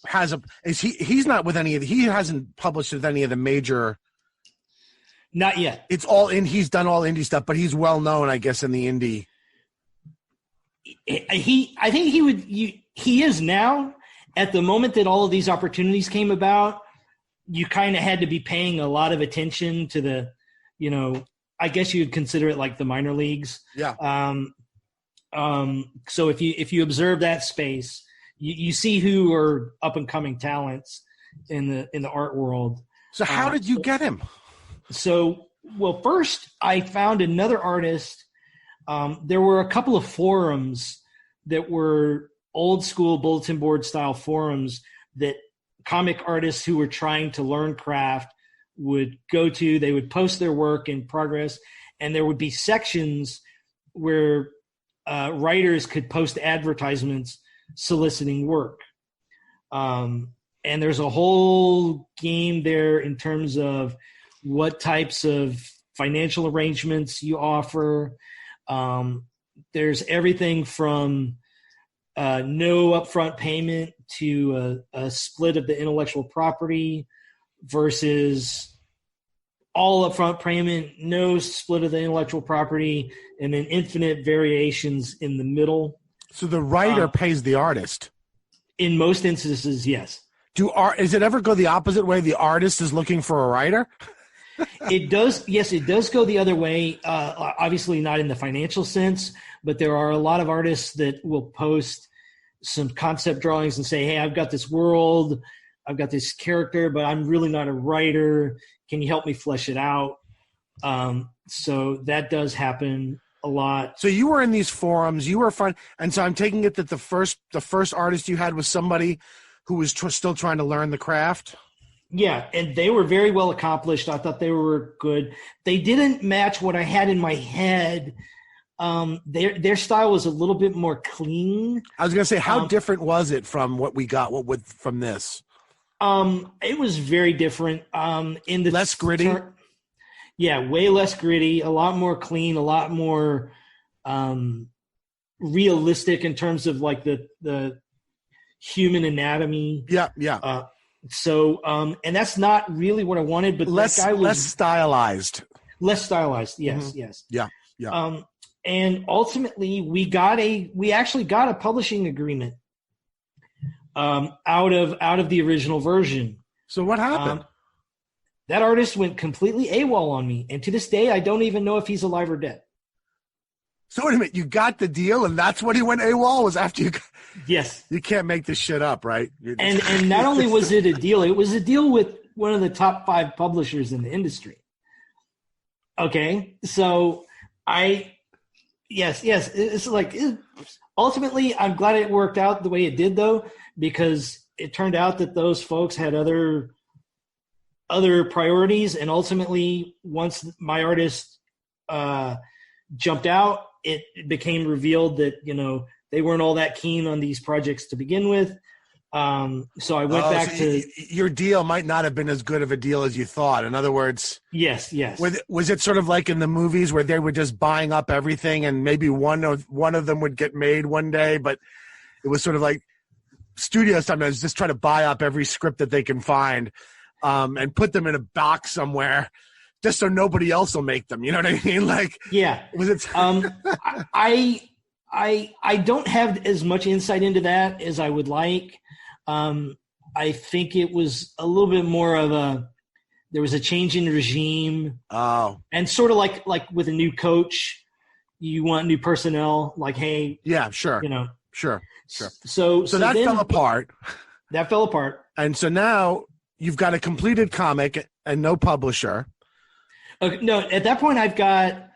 has he's not with any of he hasn't published with any of the major. Not yet. It's all in. He's done all indie stuff, but he's well known, I guess, in the indie. I think he is now. At the moment that all of these opportunities came about, you kind of had to be paying a lot of attention to the, I guess you'd consider it like the minor leagues. Yeah. So if you observe that space, you see who are up and coming talents in the art world. So how did you get him? So, well, first I found another artist. There were a couple of forums that were old school bulletin board style forums that comic artists who were trying to learn craft would go to. They would post their work in progress, and there would be sections where writers could post advertisements soliciting work. And there's a whole game there in terms of what types of financial arrangements you offer. There's everything from no upfront payment to a split of the intellectual property versus all upfront payment, no split of the intellectual property, and then infinite variations in the middle. So the writer pays the artist? In most instances, yes. Does it ever go the opposite way? The artist is looking for a writer? It does. Yes, it does go the other way. Obviously not in the financial sense, but there are a lot of artists that will post some concept drawings and say, hey, I've got this world, I've got this character, but I'm really not a writer. Can you help me flesh it out? So that does happen a lot. So you were in these forums, you were fun. And so I'm taking it that the first artist you had was somebody who was still trying to learn the craft. Yeah, and they were very well accomplished. I thought they were good. They didn't match what I had in my head. Their style was a little bit more clean. I was going to say, how different was it from what we got? From this? It was very different. In the less gritty. Yeah, way less gritty. A lot more clean. A lot more realistic in terms of like the human anatomy. Yeah, yeah. So, and that's not really what I wanted, but less stylized. Less stylized, yes, Mm-hmm. yes. Yeah, yeah. And ultimately, we actually got a publishing agreement out of the original version. So what happened? that artist went completely AWOL on me. And to this day, I don't even know if he's alive or dead. So wait a minute, you got the deal, and that's when he went AWOL? Was after you? Yes. You can't make this shit up, right? And not only was it a deal, it was a deal with one of the top 5 publishers in the industry. Okay, so yes, it's like ultimately, I'm glad it worked out the way it did, though, because it turned out that those folks had other priorities, and ultimately, once my artist jumped out, it became revealed that they weren't all that keen on these projects to begin with. So I went back to your deal might not have been as good of a deal as you thought. In other words, yes. Was it sort of like in the movies where they were just buying up everything, and maybe one of them would get made one day, but it was sort of like studios sometimes just try to buy up every script that they can find, and put them in a box somewhere, just so nobody else will make them. You know what I mean? Like, yeah. Was it? I don't have as much insight into that as I would like. I think it was a little bit more of there was a change in regime. Oh. And sort of like with a new coach, you want new personnel, like, hey. Yeah, sure. Sure. So that fell apart. That fell apart. And so now you've got a completed comic and no publisher. Okay, no, at that point I've got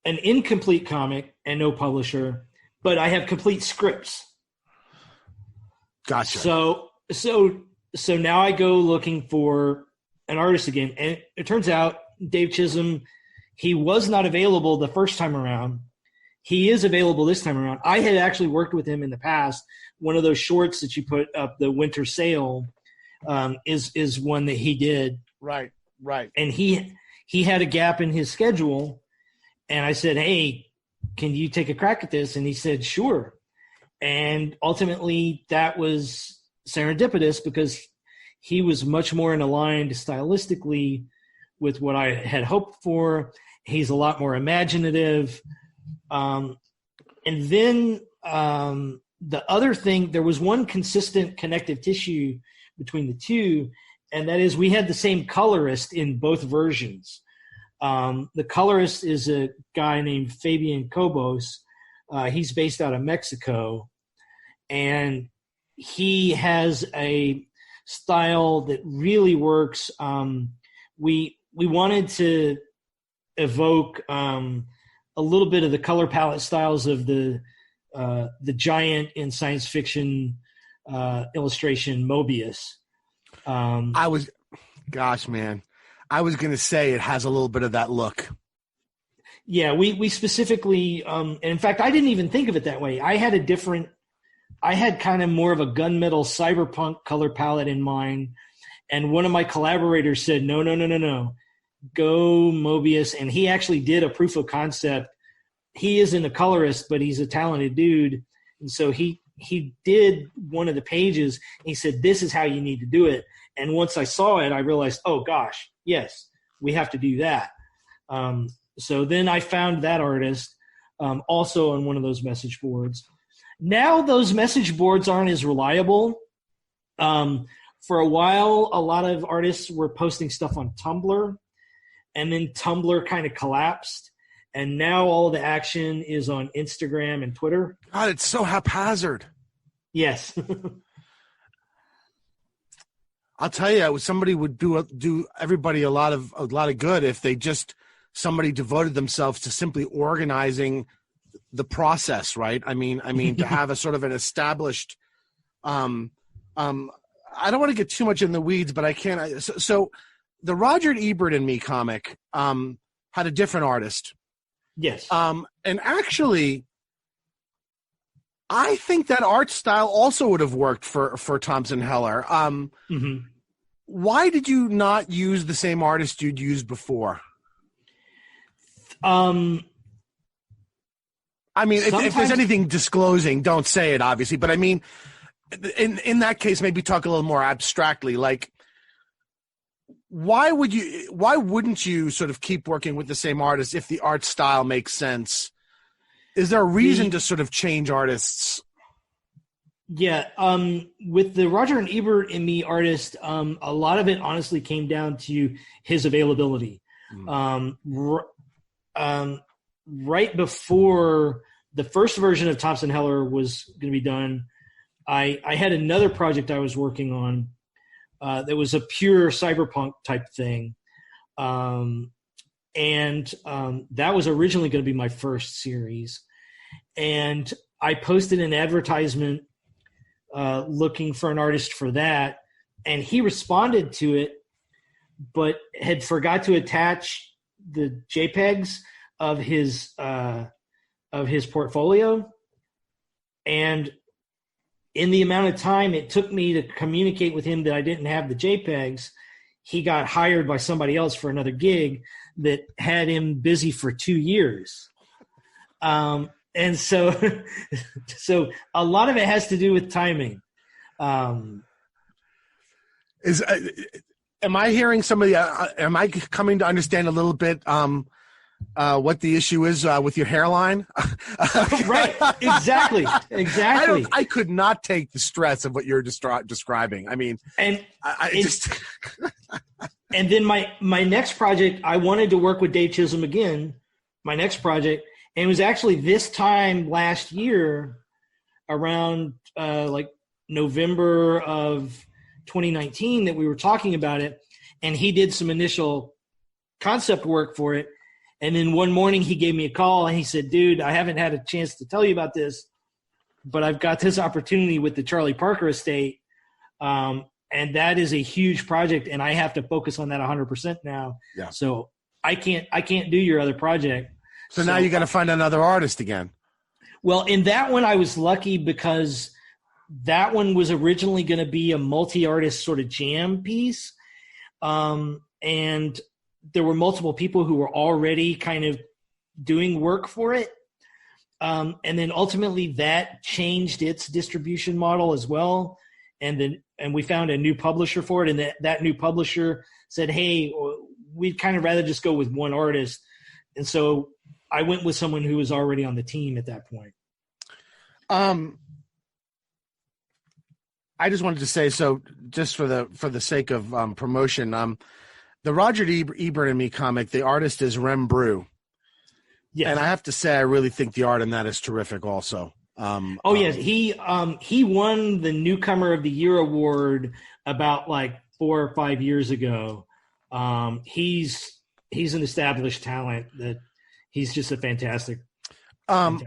an incomplete comic and no publisher, but I have complete scripts. Gotcha. So now I go looking for an artist again, and it turns out Dave Chisholm, he was not available the first time around. He is available this time around. I had actually worked with him in the past. One of those shorts that you put up, the Winter Sale, is one that he did. Right. And he had a gap in his schedule, and I said, hey, can you take a crack at this? And he said, sure. And ultimately, that was serendipitous because he was much more aligned stylistically with what I had hoped for. He's a lot more imaginative. And then the other thing, there was one consistent connective tissue between the two, and that is we had the same colorist in both versions. The colorist is a guy named Fabian Cobos. He's based out of Mexico, and he has a style that really works. We wanted to evoke a little bit of the color palette styles of the giant in science fiction illustration Mobius. I was going to say it has a little bit of that look. Yeah, we specifically, and in fact, I didn't even think of it that way. I had kind of more of a gunmetal cyberpunk color palette in mind. And one of my collaborators said, no, go Mobius. And he actually did a proof of concept. He isn't a colorist, but he's a talented dude. And so he did one of the pages. He said, this is how you need to do it. And once I saw it, I realized, oh gosh, yes, we have to do that. So then I found that artist also on one of those message boards. Now those message boards aren't as reliable. For a while, a lot of artists were posting stuff on Tumblr, and then Tumblr kind of collapsed. And now all the action is on Instagram and Twitter. God, it's so haphazard. Yes. I'll tell you, somebody would do everybody a lot of good if somebody devoted themselves to simply organizing the process, right? I mean, to have a sort of an established. I don't want to get too much in the weeds, but I can. So the Roger Ebert and Me comic had a different artist. Yes. And actually, I think that art style also would have worked for Thompson Heller. Why did you not use the same artist you'd used before? I mean, if there's anything disclosing, don't say it, obviously. But I mean, in that case, maybe talk a little more abstractly. Like, why wouldn't you sort of keep working with the same artist if the art style makes sense? Is there a reason to sort of change artists? Yeah, with the Roger and Ebert and me artist, a lot of it honestly came down to his availability. Right before the first version of Thompson Heller was going to be done, I had another project I was working on that was a pure cyberpunk type thing. And that was originally going to be my first series. And I posted an advertisement looking for an artist for that, and he responded to it, but had forgot to attach the JPEGs of his portfolio. And in the amount of time it took me to communicate with him that I didn't have the JPEGs, he got hired by somebody else for another gig that had him busy for 2 years. And so a lot of it has to do with timing. Am I hearing some of the, am I coming to understand a little bit what the issue is with your hairline? Right. Exactly. I could not take the stress of what you're describing. I mean, and just. And then my next project, I wanted to work with Dave Chisholm again, my next project. And it was actually this time last year, around like November of 2019, that we were talking about it. And he did some initial concept work for it. And then one morning he gave me a call and he said, dude, I haven't had a chance to tell you about this, but I've got this opportunity with the Charlie Parker estate. And that is a huge project, and I have to focus on that 100% now. Yeah. So I can't do your other project. So now you got to find another artist again. Well, in that one, I was lucky because that one was originally going to be a multi-artist sort of jam piece. And there were multiple people who were already kind of doing work for it. And then ultimately that changed its distribution model as well. And we found a new publisher for it. And that new publisher said, hey, we'd kind of rather just go with one artist. And so I went with someone who was already on the team at that point. I just wanted to say, so just for the sake of promotion, the Roger Ebert and Me comic, the artist is Rem Brew. Yes. And I have to say, I really think the art in that is terrific also. Yes. He won the Newcomer of the Year award about like 4 or 5 years ago. He's an established talent that he's just a fantastic. I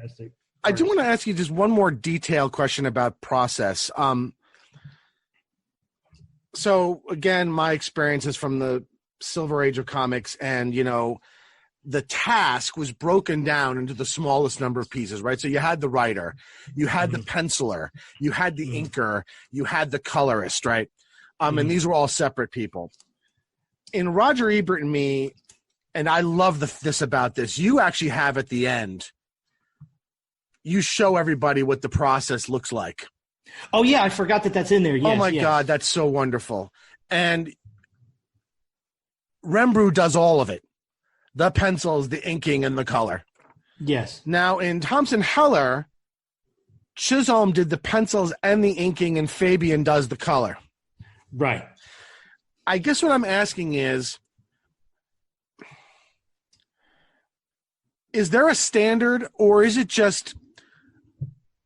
do want to ask you just one more detailed question about process. So again, my experience is from the Silver Age of comics, and the task was broken down into the smallest number of pieces, right? So you had the writer, you had the penciler, you had the inker, you had the colorist, right? And these were all separate people. In Roger Ebert and Me, and I love this about this, you actually have at the end, you show everybody what the process looks like. Oh, yeah, I forgot that's in there. Yes, oh, my God, that's so wonderful. And Rembrandt does all of it. The pencils, the inking, and the color. Yes. Now, in Thompson Heller, Chisholm did the pencils and the inking, and Fabian does the color. Right. I guess what I'm asking is there a standard, or is it just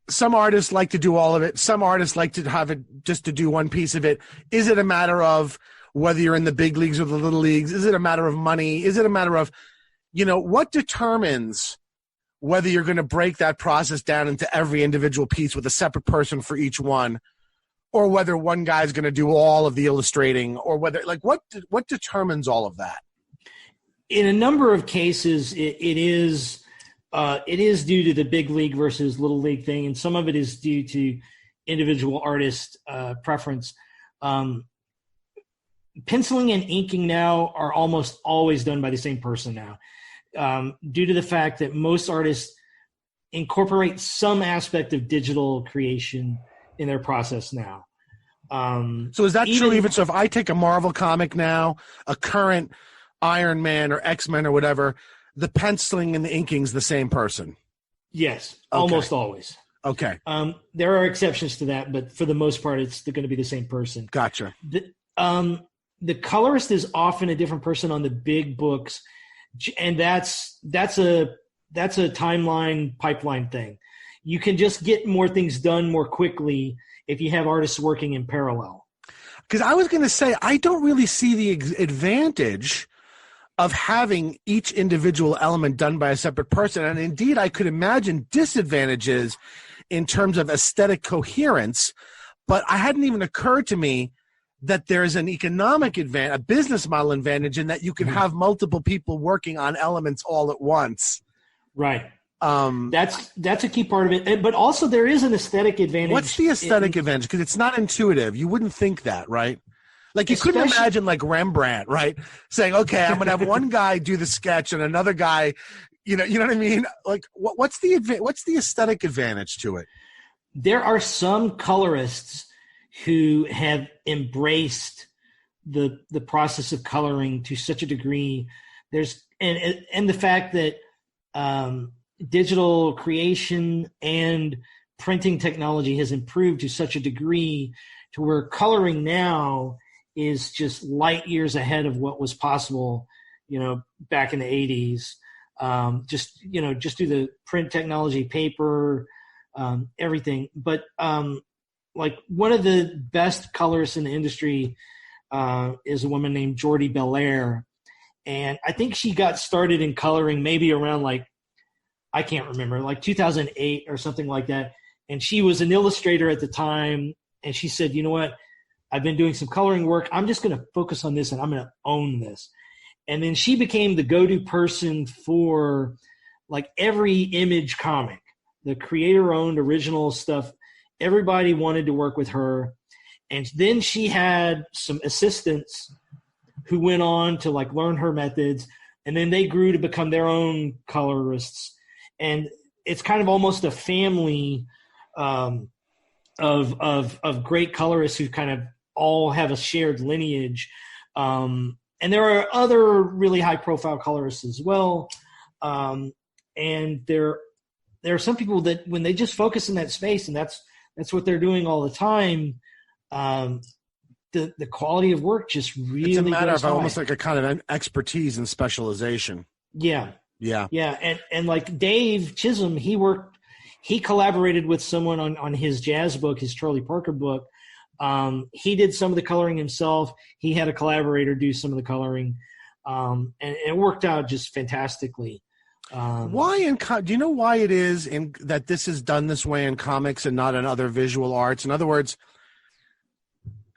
some artists like to do all of it, some artists like to have it just to do one piece of it? Is it a matter of whether you're in the big leagues or the little leagues? Is it a matter of money? Is it a matter of, what determines whether you're going to break that process down into every individual piece with a separate person for each one, or whether one guy's going to do all of the illustrating, or whether, what determines all of that? In a number of cases, it is due to the big league versus little league thing, and some of it is due to individual artist preference. Penciling and inking now are almost always done by the same person now, due to the fact that most artists incorporate some aspect of digital creation in their process now. So is that true even so if I take a Marvel comic now, a current Iron Man or X-Men or whatever, the penciling and the inking's the same person? Yes, okay. Almost always. Okay. There are exceptions to that, but for the most part, it's going to be the same person. Gotcha. The colorist is often a different person on the big books, and that's a timeline pipeline thing. You can just get more things done more quickly if you have artists working in parallel. Because I was going to say, I don't really see the advantage of having each individual element done by a separate person. And indeed, I could imagine disadvantages in terms of aesthetic coherence, but it hadn't even occurred to me that there's an economic advantage, a business model advantage, in that you can have multiple people working on elements all at once. Right. That's a key part of it. But also there is an aesthetic advantage. What's the aesthetic advantage? Because it's not intuitive. You wouldn't think that, right? Like you couldn't imagine like Rembrandt, right? Saying, okay, I'm going to have one guy do the sketch and another guy, you know what I mean? Like what's the aesthetic advantage to it? There are some colorists who have embraced the process of coloring to such a degree. And the fact that digital creation and printing technology has improved to such a degree to where coloring now is just light years ahead of what was possible, back in the 80s. Just through the print technology, paper, everything. But like one of the best colorists in the industry is a woman named Jordi Belair. And I think she got started in coloring maybe around I can't remember, 2008 or something like that. And she was an illustrator at the time. And she said, you know what? I've been doing some coloring work. I'm just going to focus on this and I'm going to own this. And then she became the go-to person for every Image comic, the creator-owned original stuff. Everybody wanted to work with her. And then she had some assistants who went on to learn her methods. And then they grew to become their own colorists. And it's kind of almost a family of great colorists who kind of all have a shared lineage. And there are other really high-profile colorists as well. And there are some people that when they just focus in that space, and that's what they're doing all the time, the quality of work just really it's a matter goes of high. Almost like a kind of expertise and specialization. Yeah. Yeah. And like Dave Chisholm, he collaborated with someone on his jazz book, his Charlie Parker book. He did some of the coloring himself. He had a collaborator do some of the coloring. And it worked out just fantastically. Do you know why it is that this is done this way in comics and not in other visual arts? In other words,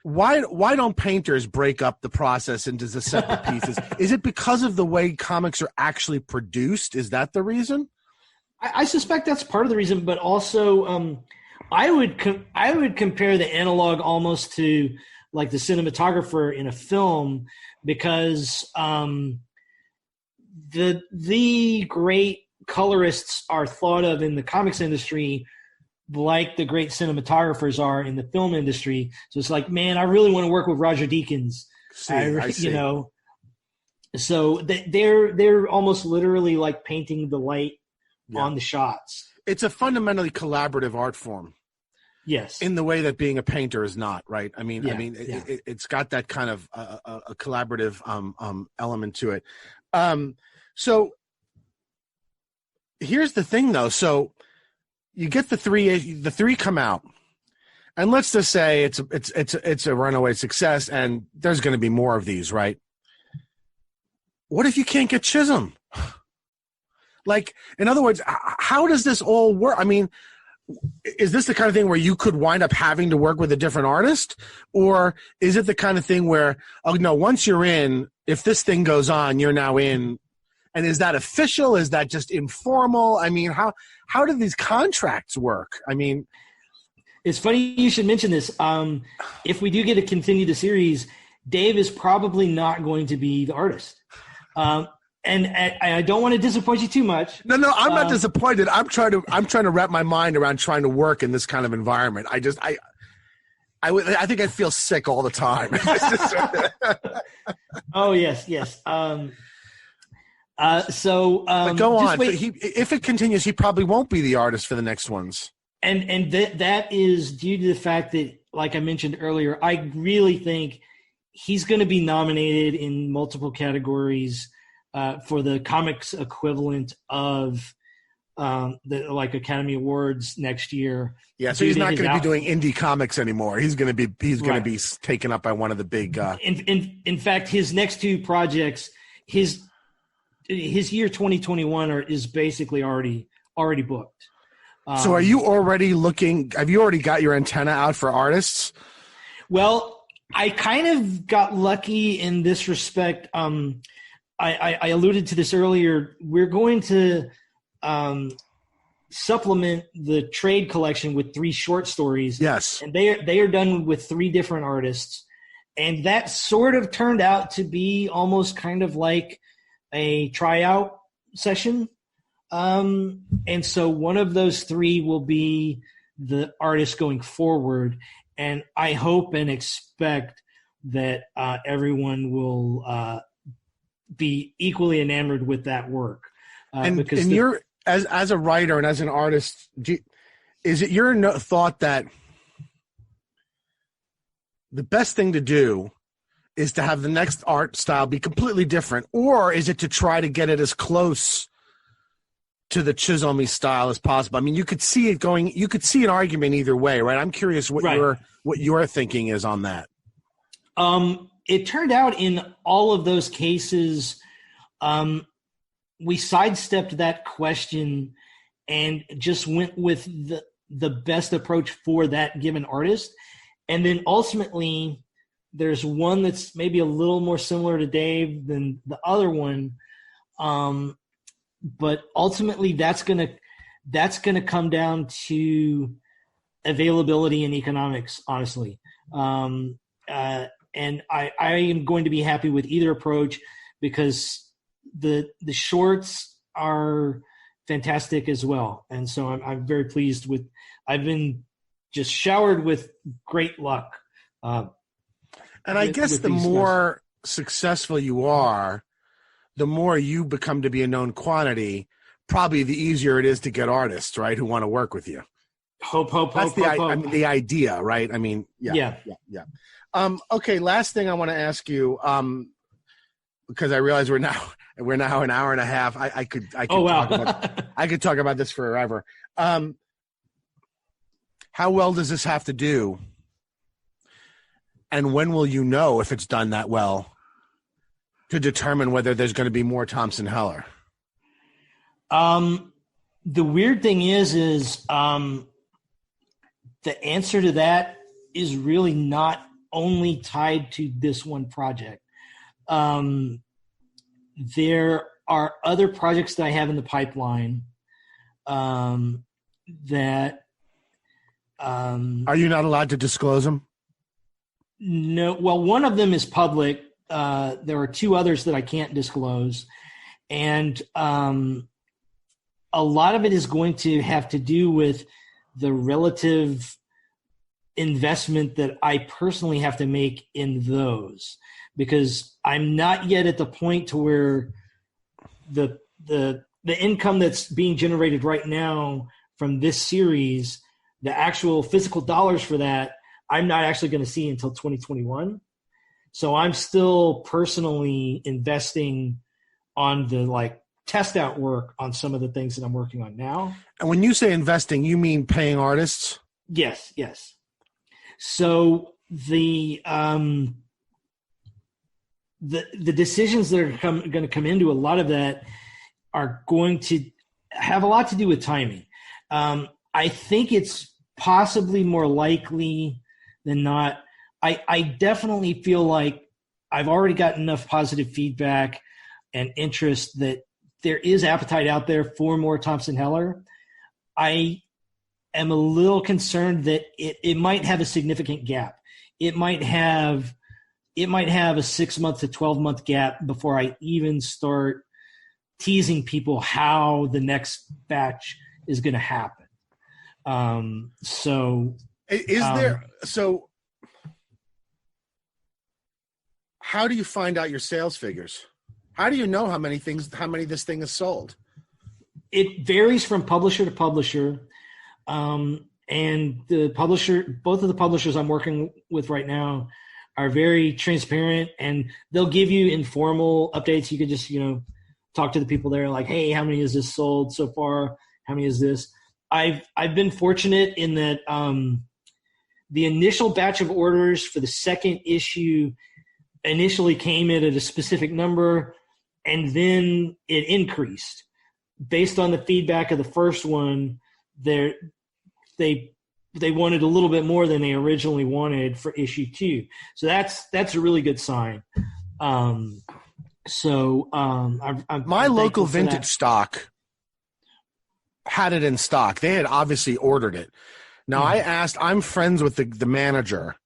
why don't painters break up the process into the separate pieces? Is it because of the way comics are actually produced? Is that the reason? I suspect that's part of the reason, but also I would compare the analog almost to like the cinematographer in a film, because the great colorists are thought of in the comics industry like the great cinematographers are in the film industry. So it's like, man, I really want to work with Roger Deakins. I see. So they're almost literally like painting the light on the shots. It's a fundamentally collaborative art form. Yes. In the way that being a painter is not, right? It's got that kind of a collaborative element to it. So here's the thing, though. So you get the three come out, and let's just say it's a runaway success, and there's going to be more of these, right? What if you can't get Chisholm? Like, in other words, how does this all work? I mean, is this the kind of thing where you could wind up having to work with a different artist? Or is it the kind of thing where, oh, no, once you're in, if this thing goes on, you're now in? And is that official? Is that just informal? I mean, how do these contracts work? I mean, it's funny you should mention this. If we do get to continue the series, Dave is probably not going to be the artist. And I don't want to disappoint you too much. No, I'm not disappointed. I'm trying to wrap my mind around trying to work in this kind of environment. I think I feel sick all the time. Oh yes. But go on. If it continues, he probably won't be the artist for the next ones. And that is due to the fact that, like I mentioned earlier, I really think he's going to be nominated in multiple categories for the comics equivalent of the like Academy Awards next year. Yeah, so he's not going to be doing indie comics anymore. He's going to be taken up by one of the big. In fact, his next two projects, his year 2021 is basically already booked. So are you already looking? Have you already got your antenna out for artists? Well, I kind of got lucky in this respect. I alluded to this earlier. We're going to supplement the trade collection with 3 short stories. Yes. And they are done with 3 different artists. And that sort of turned out to be almost kind of like a tryout session. And so one of those 3 will be the artist going forward. And I hope and expect that everyone will be equally enamored with that work. And you're as a writer and as an artist, is it your thought that the best thing to do is to have the next art style be completely different, or is it to try to get it as close to the Chisholmy style as possible? I mean, you could see an argument either way, right? I'm curious what your thinking is on that. It turned out in all of those cases, we sidestepped that question and just went with the best approach for that given artist. And then ultimately, there's one that's maybe a little more similar to Dave than the other one. But ultimately, that's gonna come down to availability and economics, honestly. And I am going to be happy with either approach because the shorts are fantastic as well. And so I'm very pleased with. I've been just showered with great luck. And I guess the more successful you are, the more you become to be a known quantity, probably the easier it is to get artists, right, who want to work with you. Hope. That's the idea, right? I mean, yeah. Okay, last thing I want to ask you, because I realize we're now an hour and a half. I could talk about this forever. How well does this have to do? And when will you know if it's done that well to determine whether there's going to be more Thompson Heller? The weird thing is the answer to that is really not only tied to this one project. There are other projects that I have in the pipeline that. Are you not allowed to disclose them? No. Well, one of them is public. There are 2 others that I can't disclose. And a lot of it is going to have to do with the relative investment that I personally have to make in those, because I'm not yet at the point to where the income that's being generated right now from this series, the actual physical dollars for that, I'm not actually going to see until 2021. So I'm still personally investing on the test out work on some of the things that I'm working on now. And when you say investing, you mean paying artists? Yes. So the decisions that are going to come into a lot of that are going to have a lot to do with timing. I think it's possibly more likely than not. I definitely feel like I've already got enough positive feedback and interest that there is appetite out there for more Thompson Heller. I am a little concerned that it might have a significant gap. It might have a 6 month to 12-month gap before I even start teasing people how the next batch is going to happen. How do you find out your sales figures? How do you know how many this thing is sold? It varies from publisher to publisher. And both of the publishers I'm working with right now are very transparent, and they'll give you informal updates. You could just, talk to the people there, like, hey, how many has this sold so far? How many is this? I've been fortunate in that the initial batch of orders for the second issue initially came in at a specific number, and then it increased based on the feedback of the first one. They wanted a little bit more than they originally wanted for issue 2. So that's a really good sign. My local vintage stock had it in stock. They had obviously ordered it. Now I'm friends with the manager,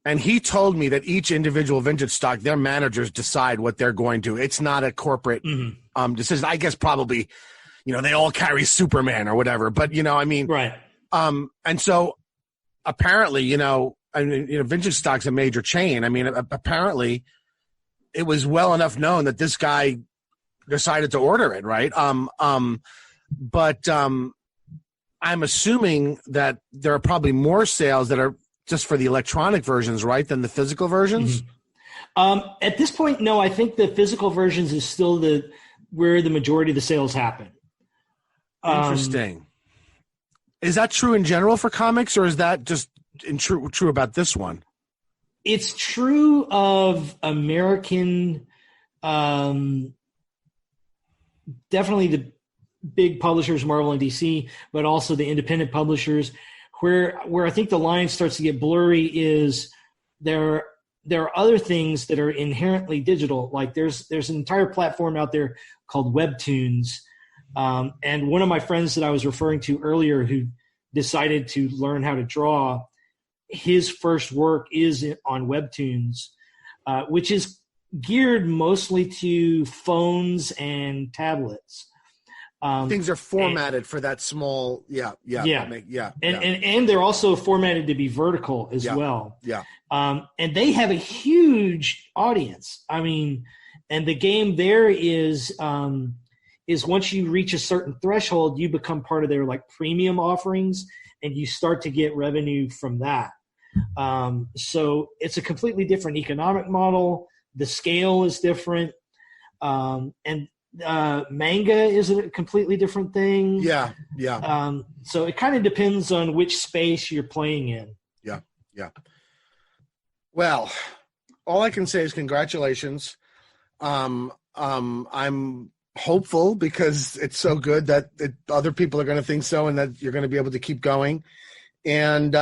and he told me that each individual vintage stock, their managers decide what they're going to. It's not a corporate decision. I guess probably, they all carry Superman or whatever, but right. And so apparently, vintage stock's a major chain. Apparently it was well enough known that this guy decided to order it. Right. But I'm assuming that there are probably more sales that are just for the electronic versions, right, than the physical versions? At this point, no. I think the physical versions is still where the majority of the sales happen. Interesting. Is that true in general for comics, or is that just true about this one? It's true of American, definitely the big publishers, Marvel and DC, but also the independent publishers. Where I think the line starts to get blurry is there are other things that are inherently digital. Like there's an entire platform out there called Webtoons. And one of my friends that I was referring to earlier who decided to learn how to draw, his first work is on Webtoons, which is geared mostly to phones and tablets. Things are formatted for that small, And they're also formatted to be vertical as well. Yeah. And they have a huge audience. And the game there is once you reach a certain threshold, you become part of their premium offerings, and you start to get revenue from that. So it's a completely different economic model. The scale is different. And manga is a completely different thing. Yeah. So it kind of depends on which space you're playing in. Yeah. Well, all I can say is congratulations. I'm hopeful because it's so good that other people are going to think so, and that you're going to be able to keep going. And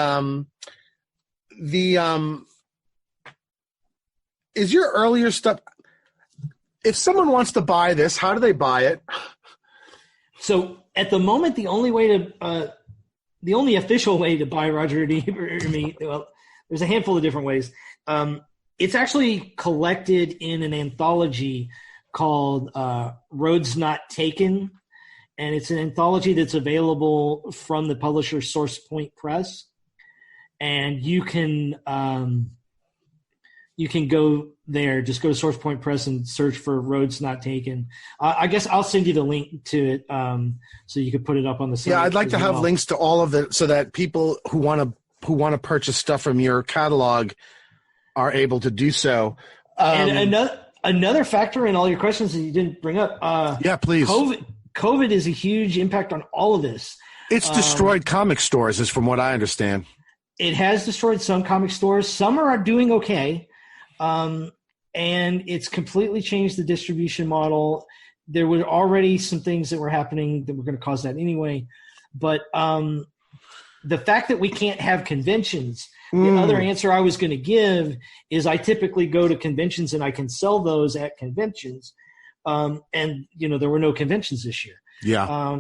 is your earlier stuff? If someone wants to buy this, how do they buy it? So at the moment, the only official way to buy Roger Ebert or me, well, there's a handful of different ways. It's actually collected in an anthology called Roads Not Taken, and it's an anthology that's available from the publisher Source Point Press, and you can go there. Just go to Source Point Press and search for Roads Not Taken. I guess I'll send you the link to it so you can put it up on the site. Yeah, I'd like to have links to all of it so that people who want to purchase stuff from your catalog are able to do so. And another factor in all your questions that you didn't bring up. Yeah, please. COVID is a huge impact on all of this. It's destroyed comic stores, is from what I understand. It has destroyed some comic stores. Some are doing okay. And it's completely changed the distribution model. There were already some things that were happening that were going to cause that anyway. But the fact that we can't have conventions, the other answer I was going to give is I typically go to conventions and I can sell those at conventions. And, there were no conventions this year. Yeah.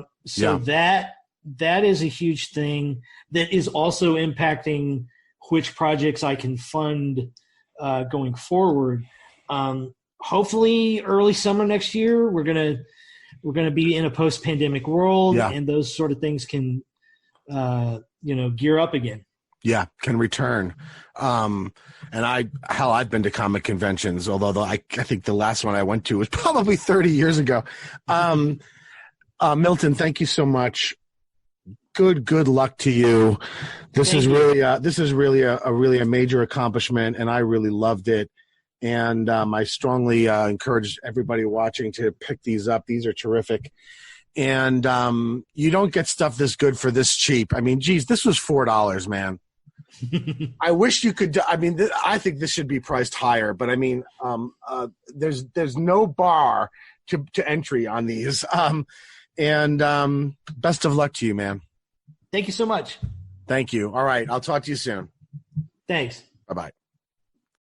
That is a huge thing that is also impacting which projects I can fund going forward. Hopefully early summer next year, we're gonna be in a post-pandemic world, and those sort of things can gear up again. Yeah, can return. And I've been to comic conventions, although I think the last one I went to was probably 30 years ago. Milton, thank you so much. good luck to you. This Thank is you. really a major accomplishment, and I really loved it. And I strongly encourage everybody watching to pick these up. These are terrific. And you don't get stuff this good for this cheap. I mean, geez, this was $4, man. I wish you could. I mean, I think this should be priced higher, but I mean, there's no bar to entry on these. And best of luck to you, man. Thank you so much. Thank you. All right, I'll talk to you soon. Thanks. Bye-bye.